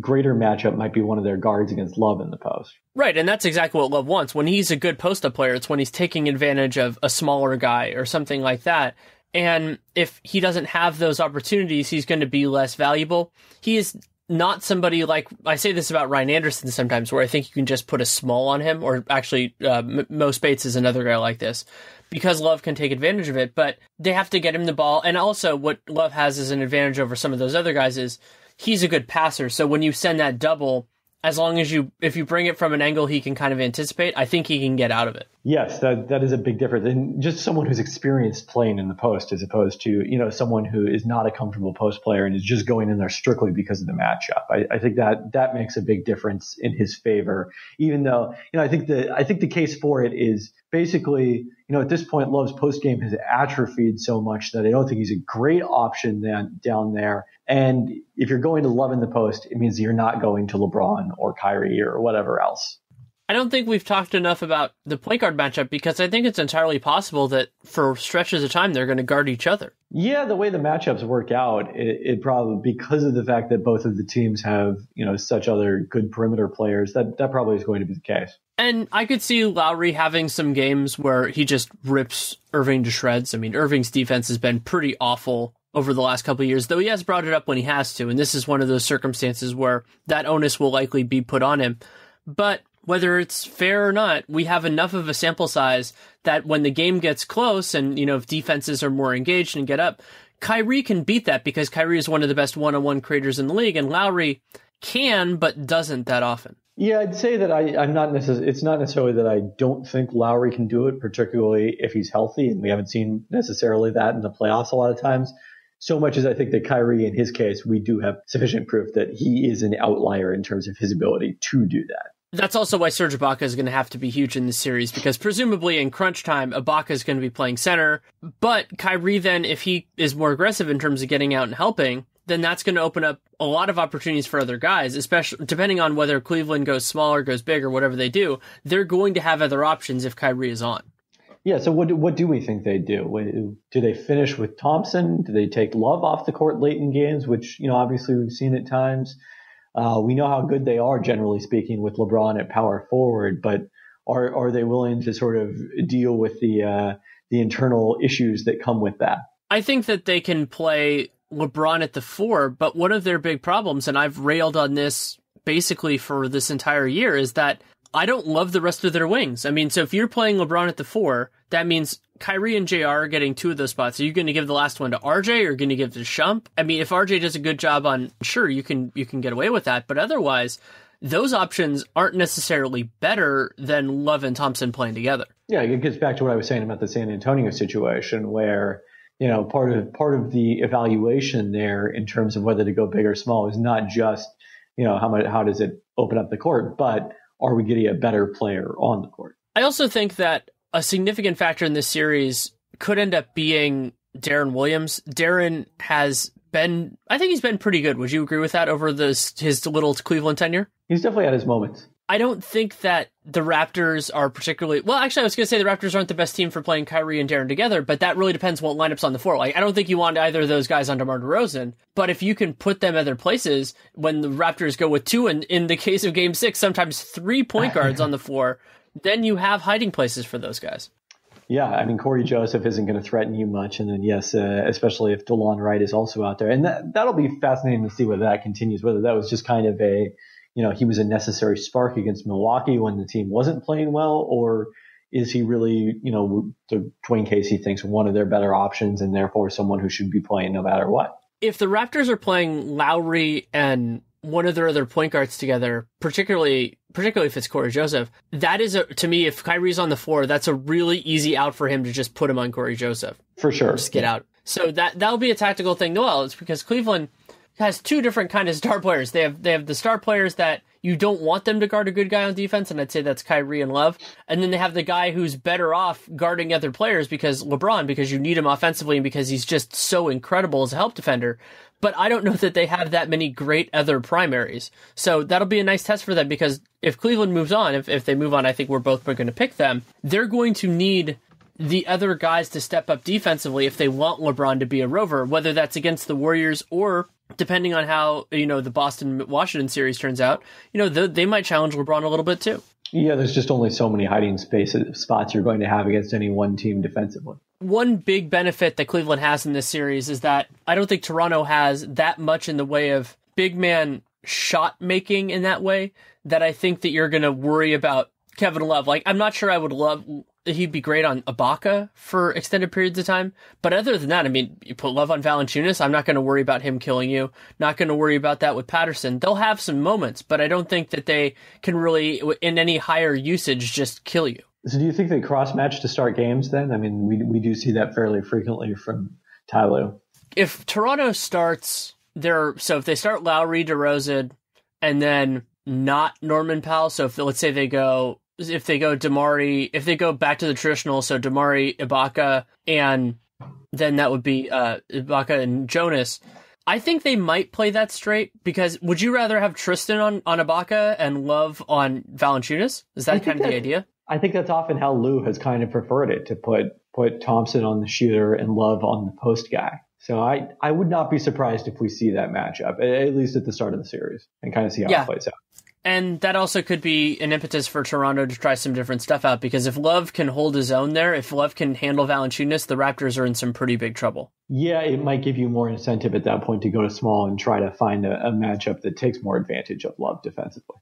greater matchup might be one of their guards against Love in the post. Right, and that's exactly what Love wants. When he's a good post-up player, it's when he's taking advantage of a smaller guy or something like that. And if he doesn't have those opportunities, he's going to be less valuable. He is not somebody like, I say this about Ryan Anderson sometimes, where I think you can just put a small on him, or actually Mo Spates is another guy like this, because Love can take advantage of it, but they have to get him the ball. And also what Love has as an advantage over some of those other guys is he's a good passer. So when you send that double, as long as if you bring it from an angle he can kind of anticipate, I think he can get out of it. Yes, that is a big difference. And just someone who's experienced playing in the post as opposed to, someone who is not a comfortable post player and is just going in there strictly because of the matchup. I think that makes a big difference in his favor, even though, I think the case for it is basically, at this point, Love's post game has atrophied so much that I don't think he's a great option down there. And if you're going to Love in the post, it means you're not going to LeBron or KYRIE or whatever else. I don't think we've talked enough about the point guard matchup, because I think it's entirely possible that for stretches of time they're going to guard each other. Yeah, the way the matchups work out, it probably, because of the fact that both of the teams have, such other good perimeter players, that probably is going to be the case. And I could see Lowry having some games where he just rips Irving to shreds. I mean, Irving's defense has been pretty awful over the last couple of years, though he has brought it up when he has to. And this is one of those circumstances where that onus will likely be put on him. But whether it's fair or not, we have enough of a sample size that when the game gets close and, if defenses are more engaged and get up, KYRIE can beat that, because KYRIE is one of the best one-on-one creators in the league, and Lowry can, but doesn't that often. Yeah, I'd say that I'm not necessarily, it's not necessarily that I don't think Lowry can do it, particularly if he's healthy, and we haven't seen necessarily that in the playoffs a lot of times. So much as I think that KYRIE, in his case, we do have sufficient proof that he is an outlier in terms of his ability to do that. That's also why Serge Ibaka is going to have to be huge in this series, because presumably in crunch time, Ibaka is going to be playing center. But KYRIE then, if he is more aggressive in terms of getting out and helping, then that's going to open up a lot of opportunities for other guys, especially depending on whether Cleveland goes smaller, goes big, or whatever they do. They're going to have other options if KYRIE is on. Yeah, so what do we think they do? Do they finish with Thompson? Do they take Love off the court late in games, which, obviously we've seen at times? We know how good they are, generally speaking, with LeBron at power forward, but are they willing to sort of deal with the internal issues that come with that? I think that they can play LeBron at the 4, but one of their big problems, and I've railed on this basically for this entire year, is that I don't love the rest of their wings. I mean, so if you're playing LeBron at the 4, that means KYRIE and JR are getting 2 of those spots. Are you going to give the last one to RJ, or going to give it to Shump? I mean, if RJ does a good job on, sure, you can get away with that, but otherwise, those options aren't necessarily better than Love and Thompson playing together. Yeah, it gets back to what I was saying about the San Antonio situation, where part of the evaluation there in terms of whether to go big or small is not just how does it open up the court, but are we getting a better player on the court? I also think that a significant factor in this series could end up being Deron Williams. Deron has been, I think he's been pretty good. Would you agree with that over his little Cleveland tenure? He's definitely had his moments. I don't think that the Raptors are particularly, well, actually, I was going to say the Raptors aren't the best team for playing KYRIE and Deron together, but that really depends what lineup's on the floor. Like, I don't think you want either of those guys on DeMar DeRozan, but if you can put them other places, when the Raptors go with 2, and in the case of Game 6, sometimes 3 point guards on the floor, then you have hiding places for those guys. Yeah, I mean, Corey Joseph isn't going to threaten you much, and then yes, especially if DeLon Wright is also out there, and that'll be fascinating to see whether that continues, whether that was just kind of he was a necessary spark against Milwaukee when the team wasn't playing well, or is he really, the Dwayne Casey thinks one of their better options and therefore someone who should be playing no matter what? If the Raptors are playing Lowry and one of their other point guards together, particularly if it's Corey Joseph, that is, to me, if KYRIE's on the floor, that's a really easy out for him to just put him on Corey Joseph. For sure. Just get out. So that'll be a tactical thing. Well, it's because Cleveland has 2 different kind of star players. They have the star players that you don't want them to guard a good guy on defense, and I'd say that's KYRIE and Love. And then they have the guy who's better off guarding other players because you need him offensively and because he's just so incredible as a help defender. But I don't know that they have that many great other primaries. So that'll be a nice test for them, because if Cleveland moves on, if they move on, I think we're both going to pick them. They're going to need the other guys to step up defensively if they want LeBron to be a rover, whether that's against the Warriors or depending on how, the Boston-Washington series turns out, they might challenge LeBron a little bit too. Yeah, there's just only so many hiding spots you're going to have against any one team defensively. One big benefit that Cleveland has in this series is that I don't think Toronto has that much in the way of big man shot making in that way, that I think that you're going to worry about Kevin Love. Like, I'm not sure I would love, he'd be great on Ibaka for extended periods of time. But other than that, I mean, you put Love on Valanciunas, I'm not going to worry about him killing you. Not going to worry about that with Patterson. They'll have some moments, but I don't think that they can really, in any higher usage, just kill you. So do you think they cross-match to start games then? I mean, we do see that fairly frequently from Ty Lue. If Toronto starts so if they start Lowry, DeRozan, and then not Norman Powell, so if they go DeMar, if they go back to the traditional, so DeMar, Ibaka, and then that would be Ibaka and Jonas, I think they might play that straight, because would you rather have Tristan on Ibaka and Love on Valanciunas? Is that kind of the idea? I think that's often how Lue has kind of preferred it, to put Thompson on the shooter and Love on the post guy. So I would not be surprised if we see that matchup, at least at the start of the series, and kind of see how it plays out. And that also could be an impetus for Toronto to try some different stuff out, because if Love can hold his own there, if Love can handle Valanciunas, the Raptors are in some pretty big trouble. Yeah, it might give you more incentive at that point to go to small and try to find a matchup that takes more advantage of Love defensively.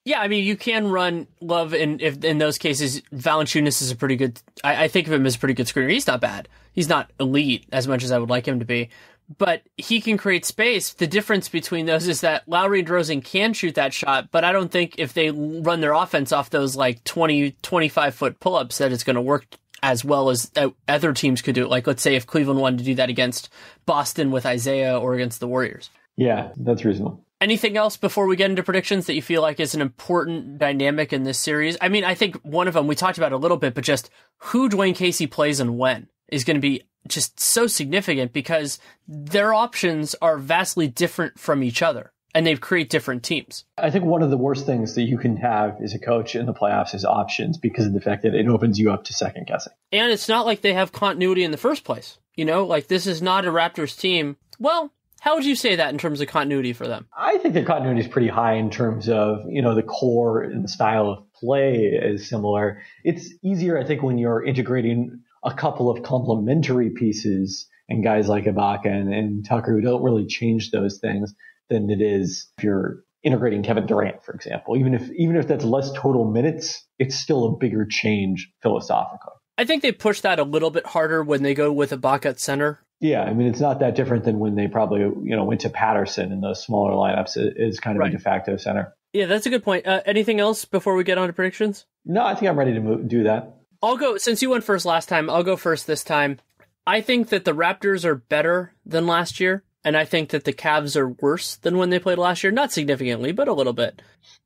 Yeah, I mean, you can run Love in those cases. Valanciunas is a pretty good, I think of him as a pretty good screener. He's not bad. He's not elite as much as I would like him to be, but he can create space. The difference between those is that Lowry and DeRozan can shoot that shot, but I don't think if they run their offense off those like 20, 25-foot pull-ups that it's going to work as well as other teams could do it. Like, let's say if Cleveland wanted to do that against Boston with Isaiah or against the Warriors. Yeah, that's reasonable. Anything else before we get into predictions that you feel like is an important dynamic in this series? I mean, I think one of them we talked about a little bit, but just who Dwayne Casey plays and when is going to be just so significant, because their options are vastly different from each other and they create different teams. I think one of the worst things that you can have as a coach in the playoffs is options, because of the fact that it opens you up to second guessing. And it's not like they have continuity in the first place. Like, this is not a Raptors team. Well, how would you say that in terms of continuity for them? I think the continuity is pretty high in terms of, the core and the style of play is similar. It's easier, I think, when you're integrating a couple of complementary pieces and guys like Ibaka and Tucker, who don't really change those things, than it is if you're integrating Kevin Durant, for example. Even if that's less total minutes, it's still a bigger change philosophically. I think they push that a little bit harder when they go with Ibaka at center. Yeah, I mean, it's not that different than when they probably, went to Patterson in those smaller lineups is kind of a de facto center. Yeah, that's a good point. Anything else before we get on to predictions? No, I think I'm ready to do that. I'll go, since you went first last time, I'll go first this time. I think that the Raptors are better than last year, and I think that the Cavs are worse than when they played last year. Not significantly, but a little bit.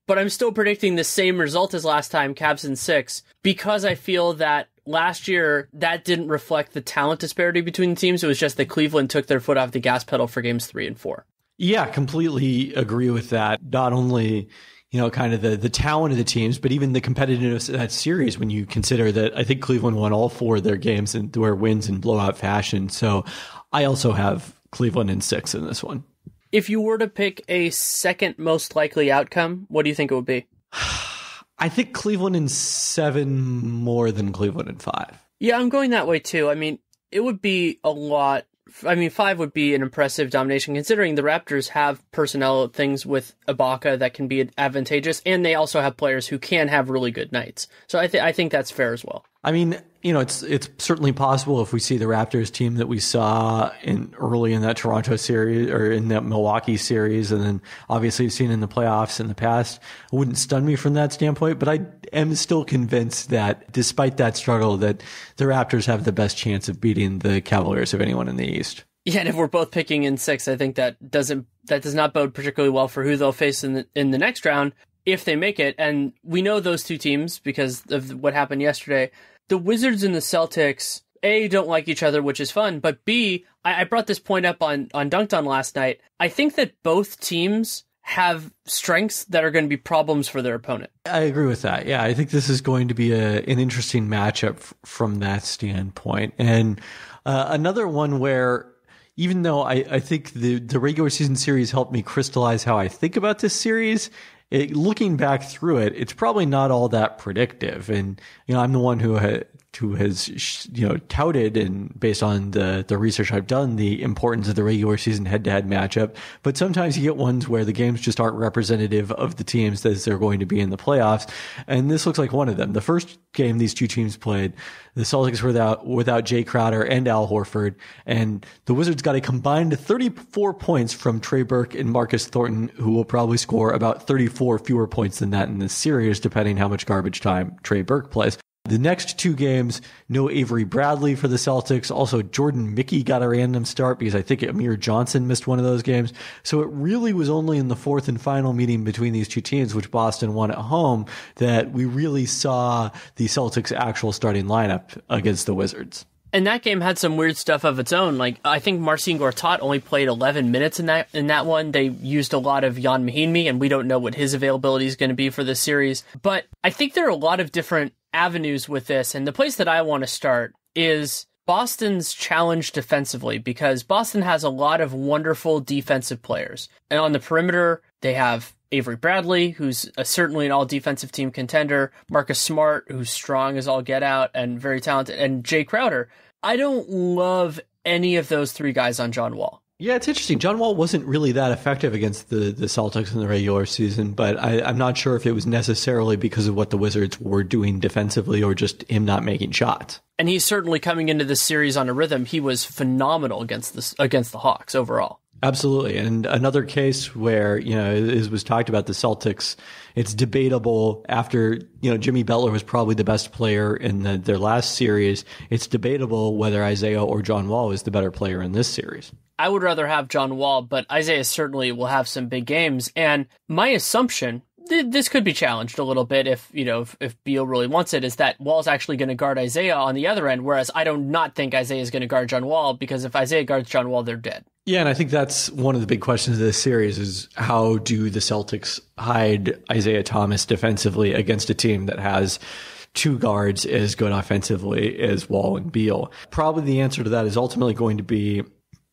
But I'm still predicting the same result as last time, Cavs in 6, because I feel that last year, that didn't reflect the talent disparity between the teams. It was just that Cleveland took their foot off the gas pedal for games 3 and 4. Yeah, completely agree with that. Not only, kind of the talent of the teams, but even the competitiveness of that series, when you consider that I think Cleveland won all 4 of their games and were wins in blowout fashion. So I also have Cleveland in 6 in this one. If you were to pick a second most likely outcome, what do you think it would be? I think Cleveland in 7 more than Cleveland in 5. Yeah, I'm going that way too. I mean, it would be a lot. 5 would be an impressive domination, considering the Raptors have personnel things with Ibaka that can be advantageous, and they also have players who can have really good nights. So I think that's fair as well. I mean, it's certainly possible if we see the Raptors team that we saw early in that Toronto series or in that Milwaukee series, and then obviously we've seen in the playoffs in the past. It wouldn't stun me from that standpoint, but I am still convinced that despite that struggle, that the Raptors have the best chance of beating the Cavaliers of anyone in the East. Yeah, and if we're both picking in 6, I think that does not bode particularly well for who they'll face in the next round if they make it. And we know those two teams because of what happened yesterday. The Wizards and the Celtics, A, don't like each other, which is fun, but B, I brought this point up on Dunked On last night. I think that both teams have strengths that are going to be problems for their opponent. I agree with that. Yeah, I think this is going to be an interesting matchup from that standpoint. And another one where, even though I think the regular season series helped me crystallize how I think about this series, looking back through it, it's probably not all that predictive. And, I'm the one who has touted, and based on the research I've done, the importance of the regular season head-to-head matchup. But sometimes you get ones where the games just aren't representative of the teams as they're going to be in the playoffs. And this looks like one of them. The first game these two teams played, the Celtics were without Jay Crowder and Al Horford, and the Wizards got a combined 34 points from Trey Burke and Marcus Thornton, who will probably score about 34 fewer points than that in this series, depending how much garbage time Trey Burke plays. The next two games, no Avery Bradley for the Celtics. Also, Jordan Mickey got a random start because I think Amir Johnson missed one of those games. So it really was only in the fourth and final meeting between these two teams, which Boston won at home, that we really saw the Celtics' actual starting lineup against the Wizards. And that game had some weird stuff of its own. Like, I think Marcin Gortat only played 11 minutes in that one. They used a lot of Jan Mahinmi, and we don't know what his availability is going to be for this series. But I think there are a lot of different avenues with this, and the place that I want to start is Boston's challenge defensively, because Boston has a lot of wonderful defensive players. And on the perimeter, they have Avery Bradley, who's certainly an all-defensive team contender, Marcus Smart, who's strong as all get out and very talented, and Jay Crowder. I don't love any of those three guys on John Wall. Yeah, it's interesting. John Wall wasn't really that effective against the Celtics in the regular season, but I'm not sure if it was necessarily because of what the Wizards were doing defensively or just him not making shots. And he's certainly coming into this series on a rhythm. He was phenomenal against the Hawks overall. Absolutely. And another case where, as was talked about, the Celtics, it's debatable after, Jimmy Butler was probably the best player in their last series. It's debatable whether Isaiah or John Wall is the better player in this series. I would rather have John Wall, but Isaiah certainly will have some big games. And my assumption, this could be challenged a little bit if Beal really wants it, is that Wall's actually going to guard Isaiah on the other end, whereas I do not think Isaiah is going to guard John Wall, because if Isaiah guards John Wall, they're dead. Yeah, and I think that's one of the big questions of this series is how do the Celtics hide Isaiah Thomas defensively against a team that has two guards as good offensively as Wall and Beal? Probably the answer to that is ultimately going to be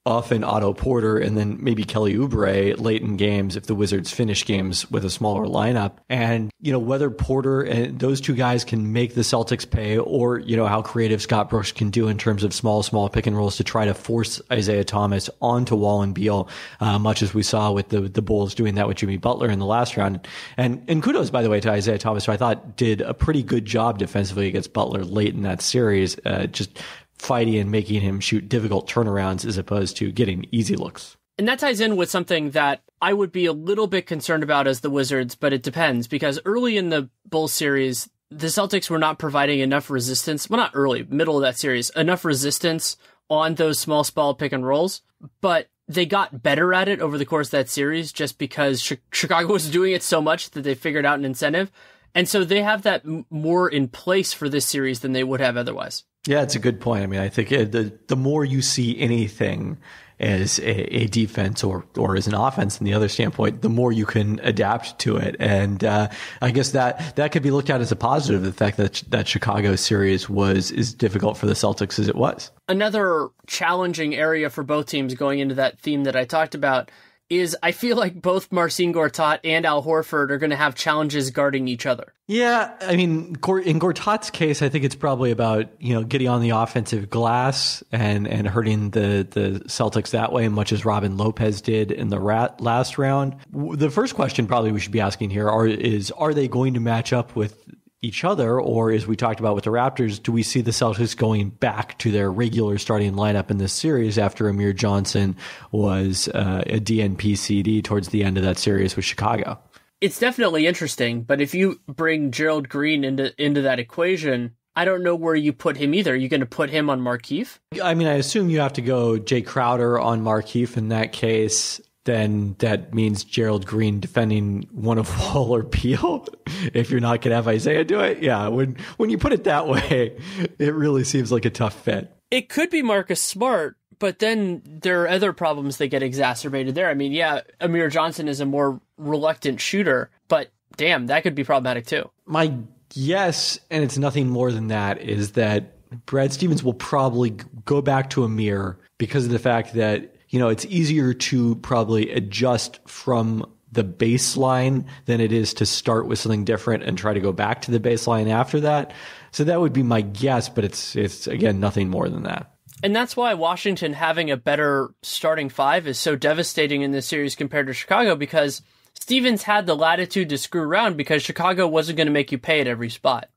often Otto Porter and then maybe Kelly Oubre late in games if the Wizards finish games with a smaller lineup. And, whether Porter and those two guys can make the Celtics pay, or, how creative Scott Brooks can do in terms of small pick and rolls to try to force Isaiah Thomas onto Wall and Beal, much as we saw with the Bulls doing that with Jimmy Butler in the last round. And kudos, by the way, to Isaiah Thomas, who I thought did a pretty good job defensively against Butler late in that series, just fighting and making him shoot difficult turnarounds as opposed to getting easy looks. And that ties in with something that I would be a little bit concerned about as the Wizards, but it depends, because early in the Bulls series, the Celtics were not providing enough resistance. Well, not early, middle of that series, enough resistance on those small pick and rolls, but they got better at it over the course of that series just because Chicago was doing it so much that they figured out an incentive. And so they have that more in place for this series than they would have otherwise. Yeah, it's a good point. I mean, I think the more you see anything as a defense or as an offense from the other standpoint, the more you can adapt to it. And I guess that could be looked at as a positive, the fact that Chicago series was as difficult for the Celtics as it was. Another challenging area for both teams going into that theme that I talked about is I feel like both Marcin Gortat and Al Horford are going to have challenges guarding each other. Yeah, I mean, in Gortat's case, I think it's probably about, getting on the offensive glass and hurting the Celtics that way, much as Robin Lopez did in the last round. The first question probably we should be asking here are they going to match up with each other, or as we talked about with the Raptors, do we see the Celtics going back to their regular starting lineup in this series after Amir Johnson was a DNP CD towards the end of that series with Chicago? It's definitely interesting, but if you bring Gerald Green into that equation, I don't know where you put him either. Are you going to put him on Markieff? I mean, I assume you have to go Jay Crowder on Markieff in that case. Then that means Gerald Green defending one of Wall or Beal if you're not going to have Isaiah do it. Yeah, when you put it that way, it really seems like a tough fit. It could be Marcus Smart, but then there are other problems that get exacerbated there. I mean, yeah, Amir Johnson is a more reluctant shooter, but damn, that could be problematic too. My guess, and it's nothing more than that, is that Brad Stevens will probably go back to Amir because of the fact that, it's easier to probably adjust from the baseline than it is to start with something different and try to go back to the baseline after that. So that would be my guess, but it's again, nothing more than that. And that's why Washington having a better starting five is so devastating in this series compared to Chicago, because Stevens had the latitude to screw around because Chicago wasn't going to make you pay at every spot.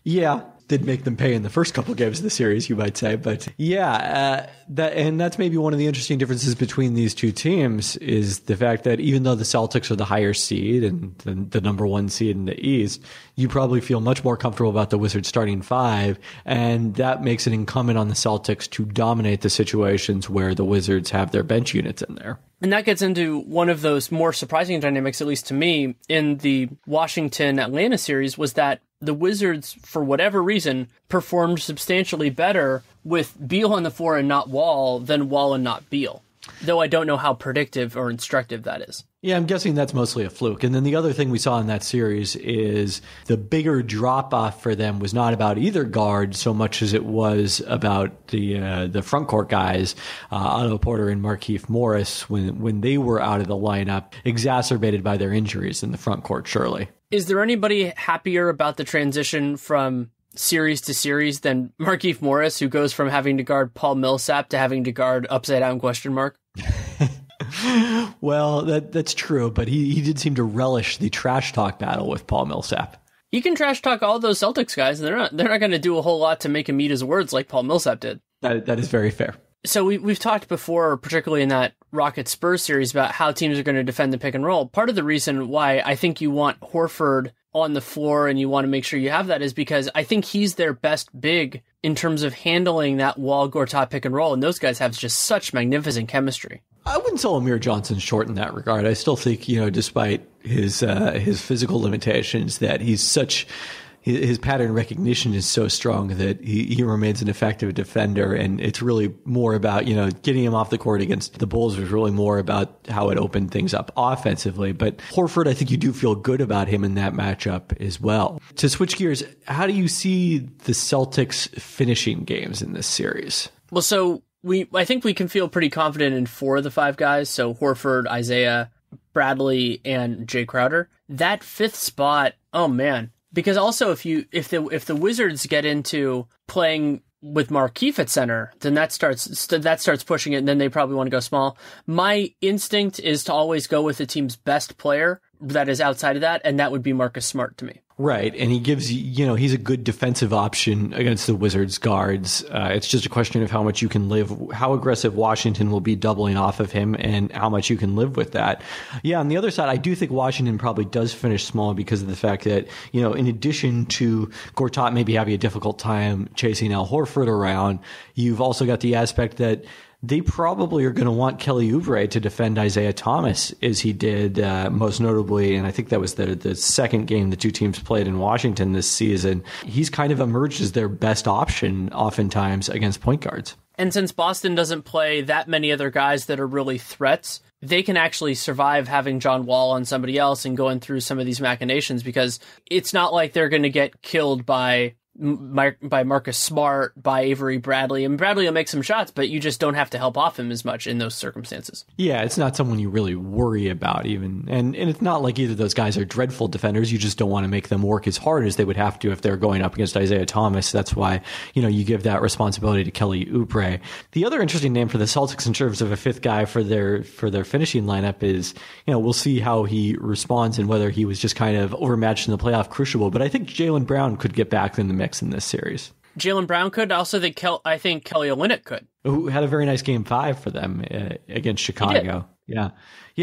Yeah, did make them pay in the first couple games of the series, you might say. But that's maybe one of the interesting differences between these two teams is the fact that even though the Celtics are the higher seed and the number one seed in the East, you probably feel much more comfortable about the Wizards starting five, and that makes it incumbent on the Celtics to dominate the situations where the Wizards have their bench units in there. And that gets into one of those more surprising dynamics, at least to me, in the Washington-Atlanta series, was that the Wizards, for whatever reason, performed substantially better with Beal on the floor and not Wall than Wall and not Beal. Though I don't know how predictive or instructive that is. Yeah, I'm guessing that's mostly a fluke. And then the other thing we saw in that series is the bigger drop-off for them was not about either guard so much as it was about the front court guys, Otto Porter and Markieff Morris, when they were out of the lineup, exacerbated by their injuries in the front court, surely. Is there anybody happier about the transition from series to series than Markieff Morris, who goes from having to guard Paul Millsap to having to guard upside down question mark? Well, that's true, but he did seem to relish the trash talk battle with Paul Millsap. You can trash talk all those Celtics guys, and they're not going to do a whole lot to make him eat his words like Paul Millsap did. That is very fair. So we've talked before, particularly in that Rockets Spurs series, about how teams are going to defend the pick and roll. Part of the reason why I think you want Horford on the floor and you want to make sure you have that is because I think he's their best big in terms of handling that Wall-Gortat pick and roll, and those guys have just such magnificent chemistry. I wouldn't sell Amir Johnson short in that regard. I still think, despite his physical limitations, that his pattern recognition is so strong that he remains an effective defender. And it's really more about, getting him off the court against the Bulls was really more about how it opened things up offensively. But Horford, I think you do feel good about him in that matchup as well. To switch gears, how do you see the Celtics finishing games in this series? Well, so I think we can feel pretty confident in 4 of the 5 guys. So Horford, Isaiah, Bradley, and Jay Crowder. That 5th spot, oh man. Because also if the Wizards get into playing with Markieff at center, then that starts pushing it, and then they probably want to go small. My instinct is to always go with the team's best player that is outside of that, and that would be Marcus Smart to me. Right, and he gives he's a good defensive option against the Wizards guards. It's just a question of how much you can live, how aggressive Washington will be doubling off of him, and how much you can live with that. Yeah, on the other side, I do think Washington probably does finish small because of the fact that, in addition to Gortat maybe having a difficult time chasing Al Horford around, you've also got the aspect that they probably are going to want Kelly Oubre to defend Isaiah Thomas, as he did most notably, and I think that was the second game the two teams played in Washington this season. He's kind of emerged as their best option oftentimes against point guards. And since Boston doesn't play that many other guys that are really threats, they can actually survive having John Wall on somebody else and going through some of these machinations, because it's not like they're going to get killed by Marcus Smart, by Avery Bradley. And Bradley will make some shots, but you just don't have to help off him as much in those circumstances. Yeah, it's not someone you really worry about even. And it's not like either of those guys are dreadful defenders. You just don't want to make them work as hard as they would have to if they're going up against Isaiah Thomas. That's why, you give that responsibility to Kelly Oubre. The other interesting name for the Celtics in terms of a 5th guy for their finishing lineup is, we'll see how he responds and whether he was just kind of overmatched in the playoff crucible. But I think Jaylen Brown could get back in the mix in this series. Jaylen Brown could. Also, I think Kelly Olynyk could. Who had a very nice game 5 for them against Chicago. Yeah.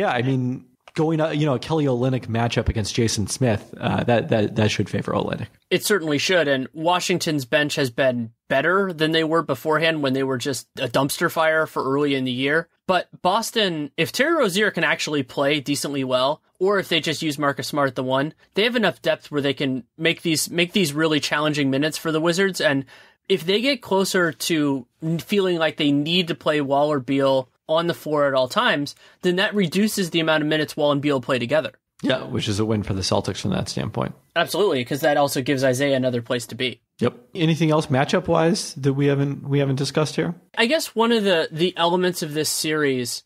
I mean, going a Kelly Olynyk matchup against Jason Smith, that should favor Olynyk. It certainly should. And Washington's bench has been better than they were beforehand when they were just a dumpster fire for early in the year. But Boston, if Terry Rozier can actually play decently well, or if they just use Marcus Smart at the 1, they have enough depth where they can make these really challenging minutes for the Wizards. And if they get closer to feeling like they need to play Wall or Beal on the floor at all times, then that reduces the amount of minutes Wall and Beal play together. Yeah, which is a win for the Celtics from that standpoint. Absolutely, because that also gives Isaiah another place to be. Yep. Anything else matchup wise that we haven't discussed here? I guess one of the elements of this series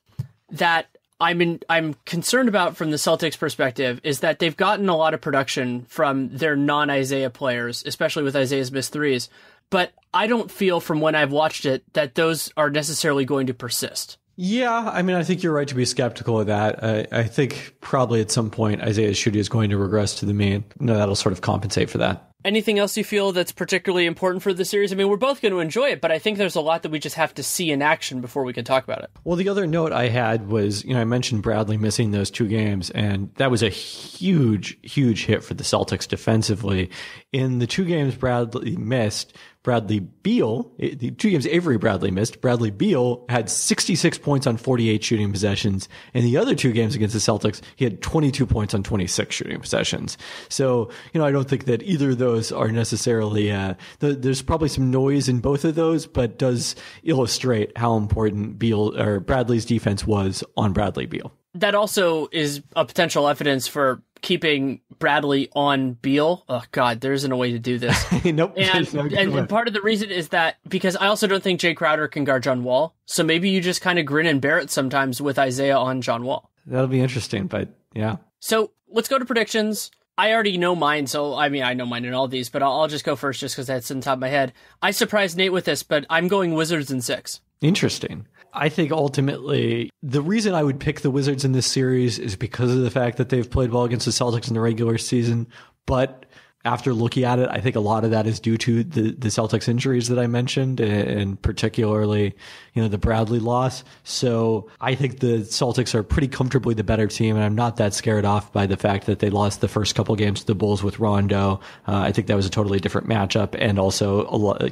that I'm concerned about from the Celtics perspective is that they've gotten a lot of production from their non-Isaiah players, especially with Isaiah's missed threes. But I don't feel from when I've watched it that those are necessarily going to persist. Yeah, I mean, I think you're right to be skeptical of that. I think probably at some point Isaiah's shooting is going to regress to the mean. No, that'll sort of compensate for that. Anything else you feel that's particularly important for the series? I mean, we're both going to enjoy it, but I think there's a lot that we just have to see in action before we can talk about it. Well, the other note I had was, I mentioned Bradley missing those 2 games, and that was a huge, huge hit for the Celtics defensively. In the 2 games Bradley missed, Bradley Beal, the 2 games Avery Bradley missed, Bradley Beal had 66 points on 48 shooting possessions. In the other 2 games against the Celtics, he had 22 points on 26 shooting possessions. So, I don't think that either of those are necessarily, there's probably some noise in both of those, but does illustrate how important Bradley's defense was on Bradley Beal. That also is a potential evidence for keeping Bradley on Beal. Oh, God, there isn't a way to do this. Nope. And part of the reason is that because I also don't think Jay Crowder can guard John Wall. So maybe you just kind of grin and bear it sometimes with Isaiah on John Wall. That'll be interesting, but yeah. So let's go to predictions. I already know mine, so I know mine in all these, but I'll just go first just because that's in the top of my head. I surprised Nate with this, but I'm going Wizards in 6. Interesting. I think ultimately the reason I would pick the Wizards in this series is because of the fact that they've played well against the Celtics in the regular season. But after looking at it, I think a lot of that is due to the Celtics injuries that I mentioned, and particularly, the Bradley loss. So I think the Celtics are pretty comfortably the better team, and I'm not that scared off by the fact that they lost the first couple games to the Bulls with Rondo. I think that was a totally different matchup, and also a lot,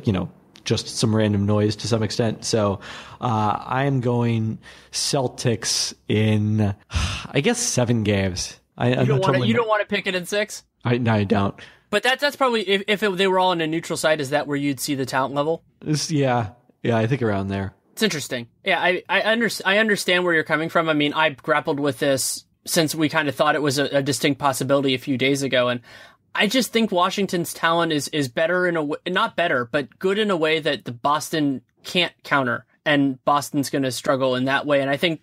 just some random noise to some extent. So I am going Celtics in, I guess, 7 games. You don't want to pick it in 6? No, I don't. But that's probably, if they were all on a neutral site, is that where you'd see the talent level? Yeah, I think around there. It's interesting. Yeah, I understand where you're coming from. I mean, I grappled with this since we kind of thought it was a distinct possibility a few days ago, and I just think Washington's talent is better in a way, not better, but good in a way that the Boston can't counter, and Boston's going to struggle in that way. And I think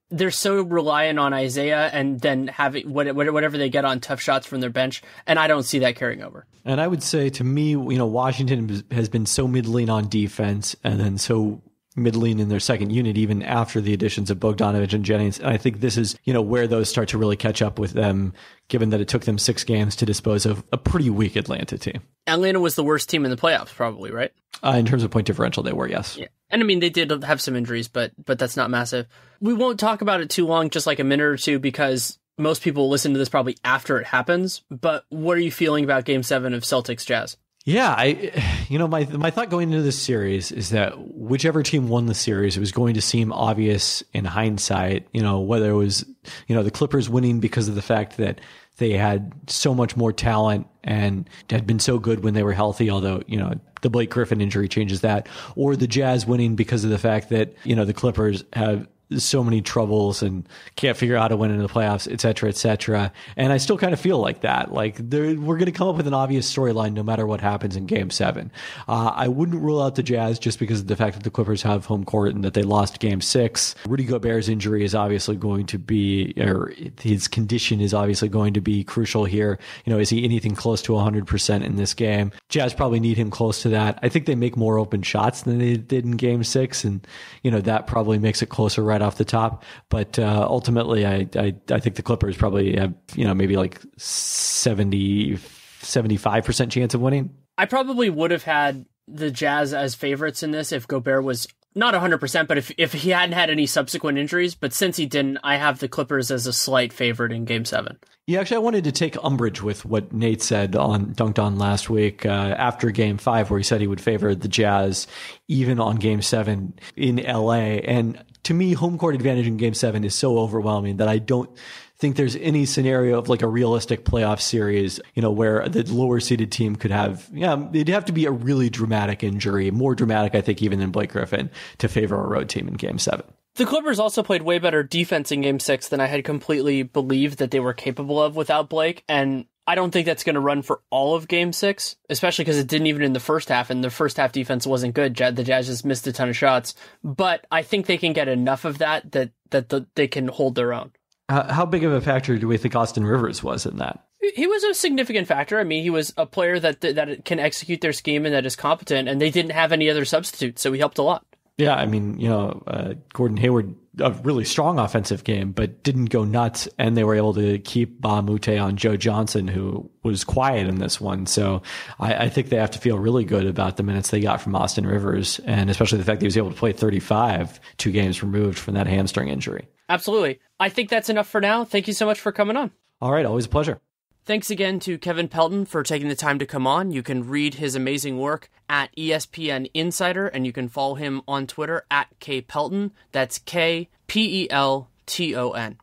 they're so reliant on Isaiah and then having whatever they get on tough shots from their bench, and I don't see that carrying over. And I would say, to me, Washington has been so middling on defense, and then so middling in their second unit, even after the additions of Bogdanović and Jennings. And I think this is, where those start to really catch up with them, given that it took them 6 games to dispose of a pretty weak Atlanta team. Atlanta was the worst team in the playoffs, probably, right? In terms of point differential, they were, yes. Yeah. And I mean, they did have some injuries, but that's not massive. We won't talk about it too long, just like a minute or two, because most people listen to this probably after it happens. But what are you feeling about Game 7 of Celtics Jazz? Yeah, my thought going into this series is that whichever team won the series, it was going to seem obvious in hindsight, whether it was, the Clippers winning because of the fact that they had so much more talent and had been so good when they were healthy, although, the Blake Griffin injury changes that, or the Jazz winning because of the fact that, the Clippers have so many troubles and can't figure out how to win in the playoffs, et cetera, et cetera. And I still kind of feel like that. Like we're going to come up with an obvious storyline no matter what happens in Game 7. I wouldn't rule out the Jazz just because of the fact that the Clippers have home court and that they lost Game 6. Rudy Gobert's injury is obviously going to be, or his condition is obviously going to be crucial here. Is he anything close to 100% in this game? Jazz probably need him close to that. I think they make more open shots than they did in Game 6, and that probably makes it closer right off the top. But ultimately, I think the Clippers probably have maybe like 75% chance of winning. I probably would have had the Jazz as favorites in this if Gobert was not 100%, but if he hadn't had any subsequent injuries. But since he didn't, I have the Clippers as a slight favorite in Game 7. Yeah, actually, I wanted to take umbrage with what Nate said on Dunked On last week after Game 5, where he said he would favor the Jazz even on Game 7 in LA. And to me, home court advantage in Game 7 is so overwhelming that I don't think there's any scenario of like a realistic playoff series, where the lower seeded team could have, it'd have to be a really dramatic injury, more dramatic, I think, even than Blake Griffin, to favor a road team in Game 7. The Clippers also played way better defense in Game 6 than I had completely believed that they were capable of without Blake, and I don't think that's going to run for all of Game 6, especially because it didn't even in the first half, and the first half defense wasn't good. The Jazz just missed a ton of shots. But I think they can get enough of that they can hold their own. How big of a factor do we think Austin Rivers was in that? He was a significant factor. I mean, he was a player that can execute their scheme and that is competent, and they didn't have any other substitutes, so he helped a lot. Yeah, I mean, Gordon Hayward, a really strong offensive game, but didn't go nuts, and they were able to keep Ba Mute on Joe Johnson, who was quiet in this one. So I think they have to feel really good about the minutes they got from Austin Rivers, and especially the fact that he was able to play 35, 2 games removed from that hamstring injury. Absolutely. I think that's enough for now. Thank you so much for coming on. All right, always a pleasure. Thanks again to Kevin Pelton for taking the time to come on. You can read his amazing work at ESPN Insider, and you can follow him on Twitter at KPelton. That's KPelton.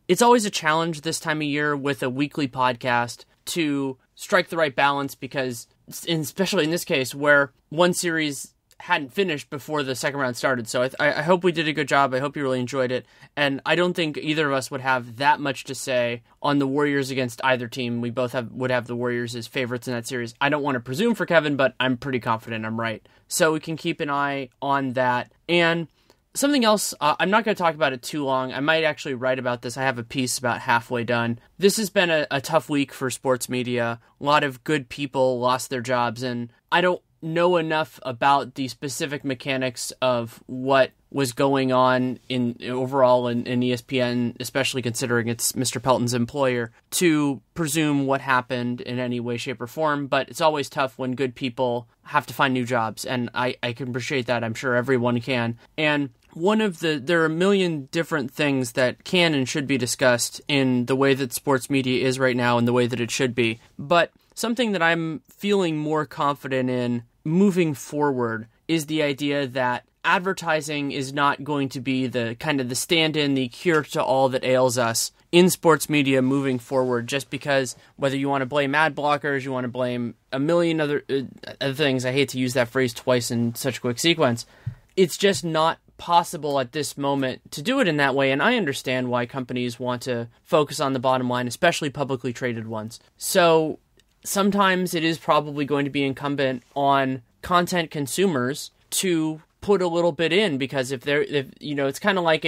It's always a challenge this time of year with a weekly podcast to strike the right balance because, especially in this case, where one series hadn't finished before the second round started. So I hope we did a good job. I hope you really enjoyed it. And I don't think either of us would have that much to say on the Warriors against either team. We both would have the Warriors as favorites in that series. I don't want to presume for Kevin, but I'm pretty confident I'm right. So we can keep an eye on that. And something else, I'm not going to talk about it too long. I might actually write about this. I have a piece about halfway done. This has been a tough week for sports media. A lot of good people lost their jobs, and I don't know enough about the specific mechanics of what was going on in overall in ESPN, especially considering it's Mr. Pelton's employer, to presume what happened in any way, shape, or form. But it's always tough when good people have to find new jobs, and I can appreciate that. I'm sure everyone can. And there are a million different things that can and should be discussed in the way that sports media is right now and the way that it should be. But something that I'm feeling more confident in moving forward is the idea that advertising is not going to be the kind of the stand-in, the cure to all that ails us in sports media moving forward, just because whether you want to blame ad blockers, you want to blame a million other things, I hate to use that phrase twice in such a quick sequence, it's just not possible at this moment to do it in that way, and I understand why companies want to focus on the bottom line, especially publicly traded ones. So sometimes it is probably going to be incumbent on content consumers to put a little bit in, because if it's kind of like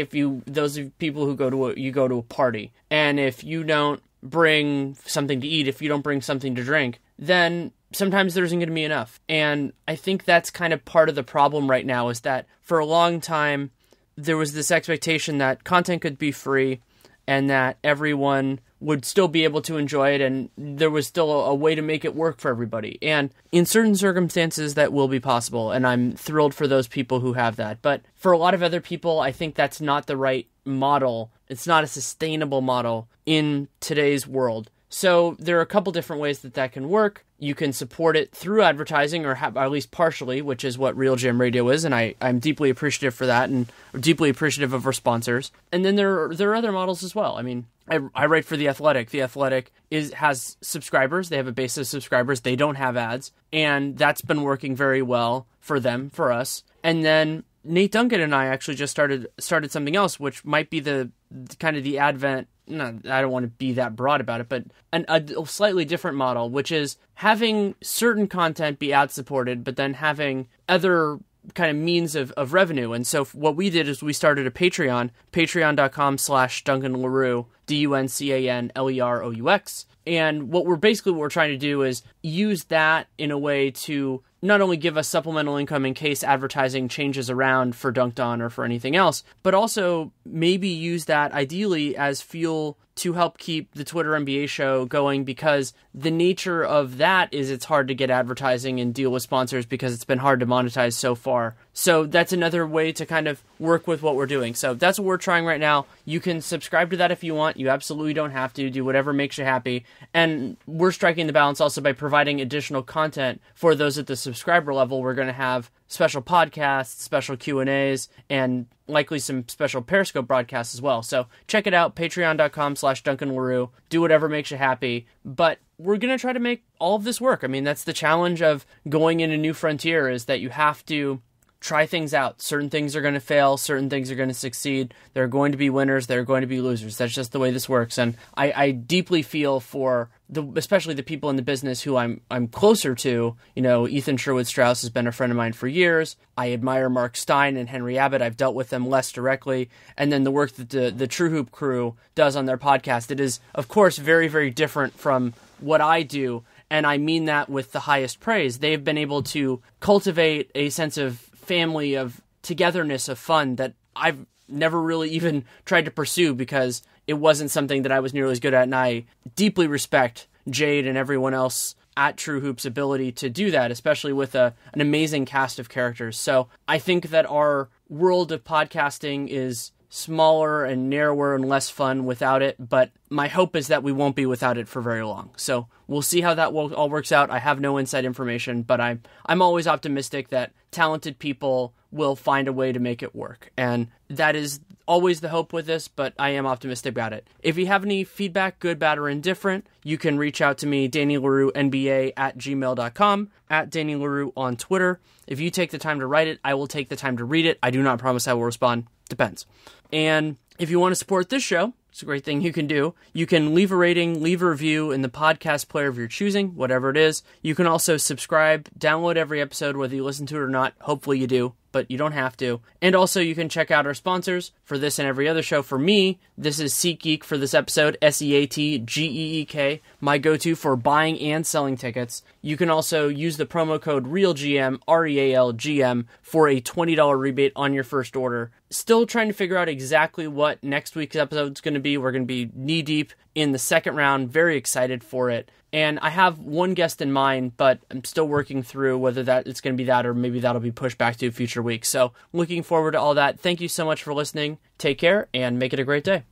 those people who go to a party, and if you don't bring something to eat, if you don't bring something to drink, then sometimes there isn't going to be enough. And I think that's kind of part of the problem right now, is that for a long time there was this expectation that content could be free and that everyone would still be able to enjoy it, and there was still a way to make it work for everybody. And in certain circumstances, that will be possible, and I'm thrilled for those people who have that. But for a lot of other people, I think that's not the right model. It's not a sustainable model in today's world. So there are a couple different ways that can work. You can support it through advertising, or at least partially, which is what Real Jam Radio is, and I'm deeply appreciative for that, and deeply appreciative of our sponsors. And then there are other models as well. I mean, I write for The Athletic. The Athletic has subscribers. They have a base of subscribers. They don't have ads, and that's been working very well for them, for us. And then Nate Duncan and I actually just started something else, which might be the kind of the advent. No, I don't want to be that broad about it, but a slightly different model, which is having certain content be ad supported, but then having other kind of means of revenue. And so what we did is we started a Patreon, patreon.com/Duncan Leroux, DUNCANLEROUX. And what we're trying to do is use that in a way to not only give us supplemental income in case advertising changes around for Dunked On or for anything else, but also maybe use that ideally as fuel to help keep the Twitter NBA show going, because the nature of that is it's hard to get advertising and deal with sponsors because it's been hard to monetize so far. So that's another way to kind of work with what we're doing. So that's what we're trying right now. You can subscribe to that if you want. You absolutely don't have to. Do whatever makes you happy. And we're striking the balance also by providing additional content for those at the subscriber level. We're going to have special podcasts, special Q&As, and likely some special Periscope broadcasts as well. So check it out, patreon.com/Duncan Leroux. Do whatever makes you happy. But we're going to try to make all of this work. I mean, that's the challenge of going in a new frontier, is that you have to try things out. Certain things are going to fail. Certain things are going to succeed. There are going to be winners. There are going to be losers. That's just the way this works. And I deeply feel for especially the people in the business who I'm closer to. You know, Ethan Sherwood-Strauss has been a friend of mine for years. I admire Mark Stein and Henry Abbott. I've dealt with them less directly. And then the work that the True Hoop crew does on their podcast, it is, of course, very, very different from what I do. And I mean that with the highest praise. They've been able to cultivate a sense of family, of togetherness, of fun that I've never really even tried to pursue because it wasn't something that I was nearly as good at. And I deeply respect Jade and everyone else at True Hoop's ability to do that, especially with an amazing cast of characters. So I think that our world of podcasting is smaller and narrower and less fun without it, but my hope is that we won't be without it for very long. So we'll see how that all works out. I have no inside information, but I'm always optimistic that talented people will find a way to make it work. And that is always the hope with this, but I am optimistic about it. If you have any feedback, good, bad, or indifferent, you can reach out to me, DannyLeroux@gmail.com, at Danny Leroux on Twitter. If you take the time to write it, I will take the time to read it. I do not promise I will respond. Depends. And if you want to support this show, it's a great thing you can do. You can leave a rating, leave a review in the podcast player of your choosing, whatever it is. You can also subscribe, download every episode, whether you listen to it or not. Hopefully you do, but you don't have to. And also you can check out our sponsors for this and every other show. For me, this is SeatGeek for this episode, SeatGeek, my go-to for buying and selling tickets. You can also use the promo code REALGM, REALGM, for a $20 rebate on your first order. Still trying to figure out exactly what next week's episode is going to be. We're going to be knee-deep in the second round. Very excited for it. And I have one guest in mind, but I'm still working through whether that it's going to be that or maybe that'll be pushed back to a future week. So looking forward to all that. Thank you so much for listening. Take care and make it a great day.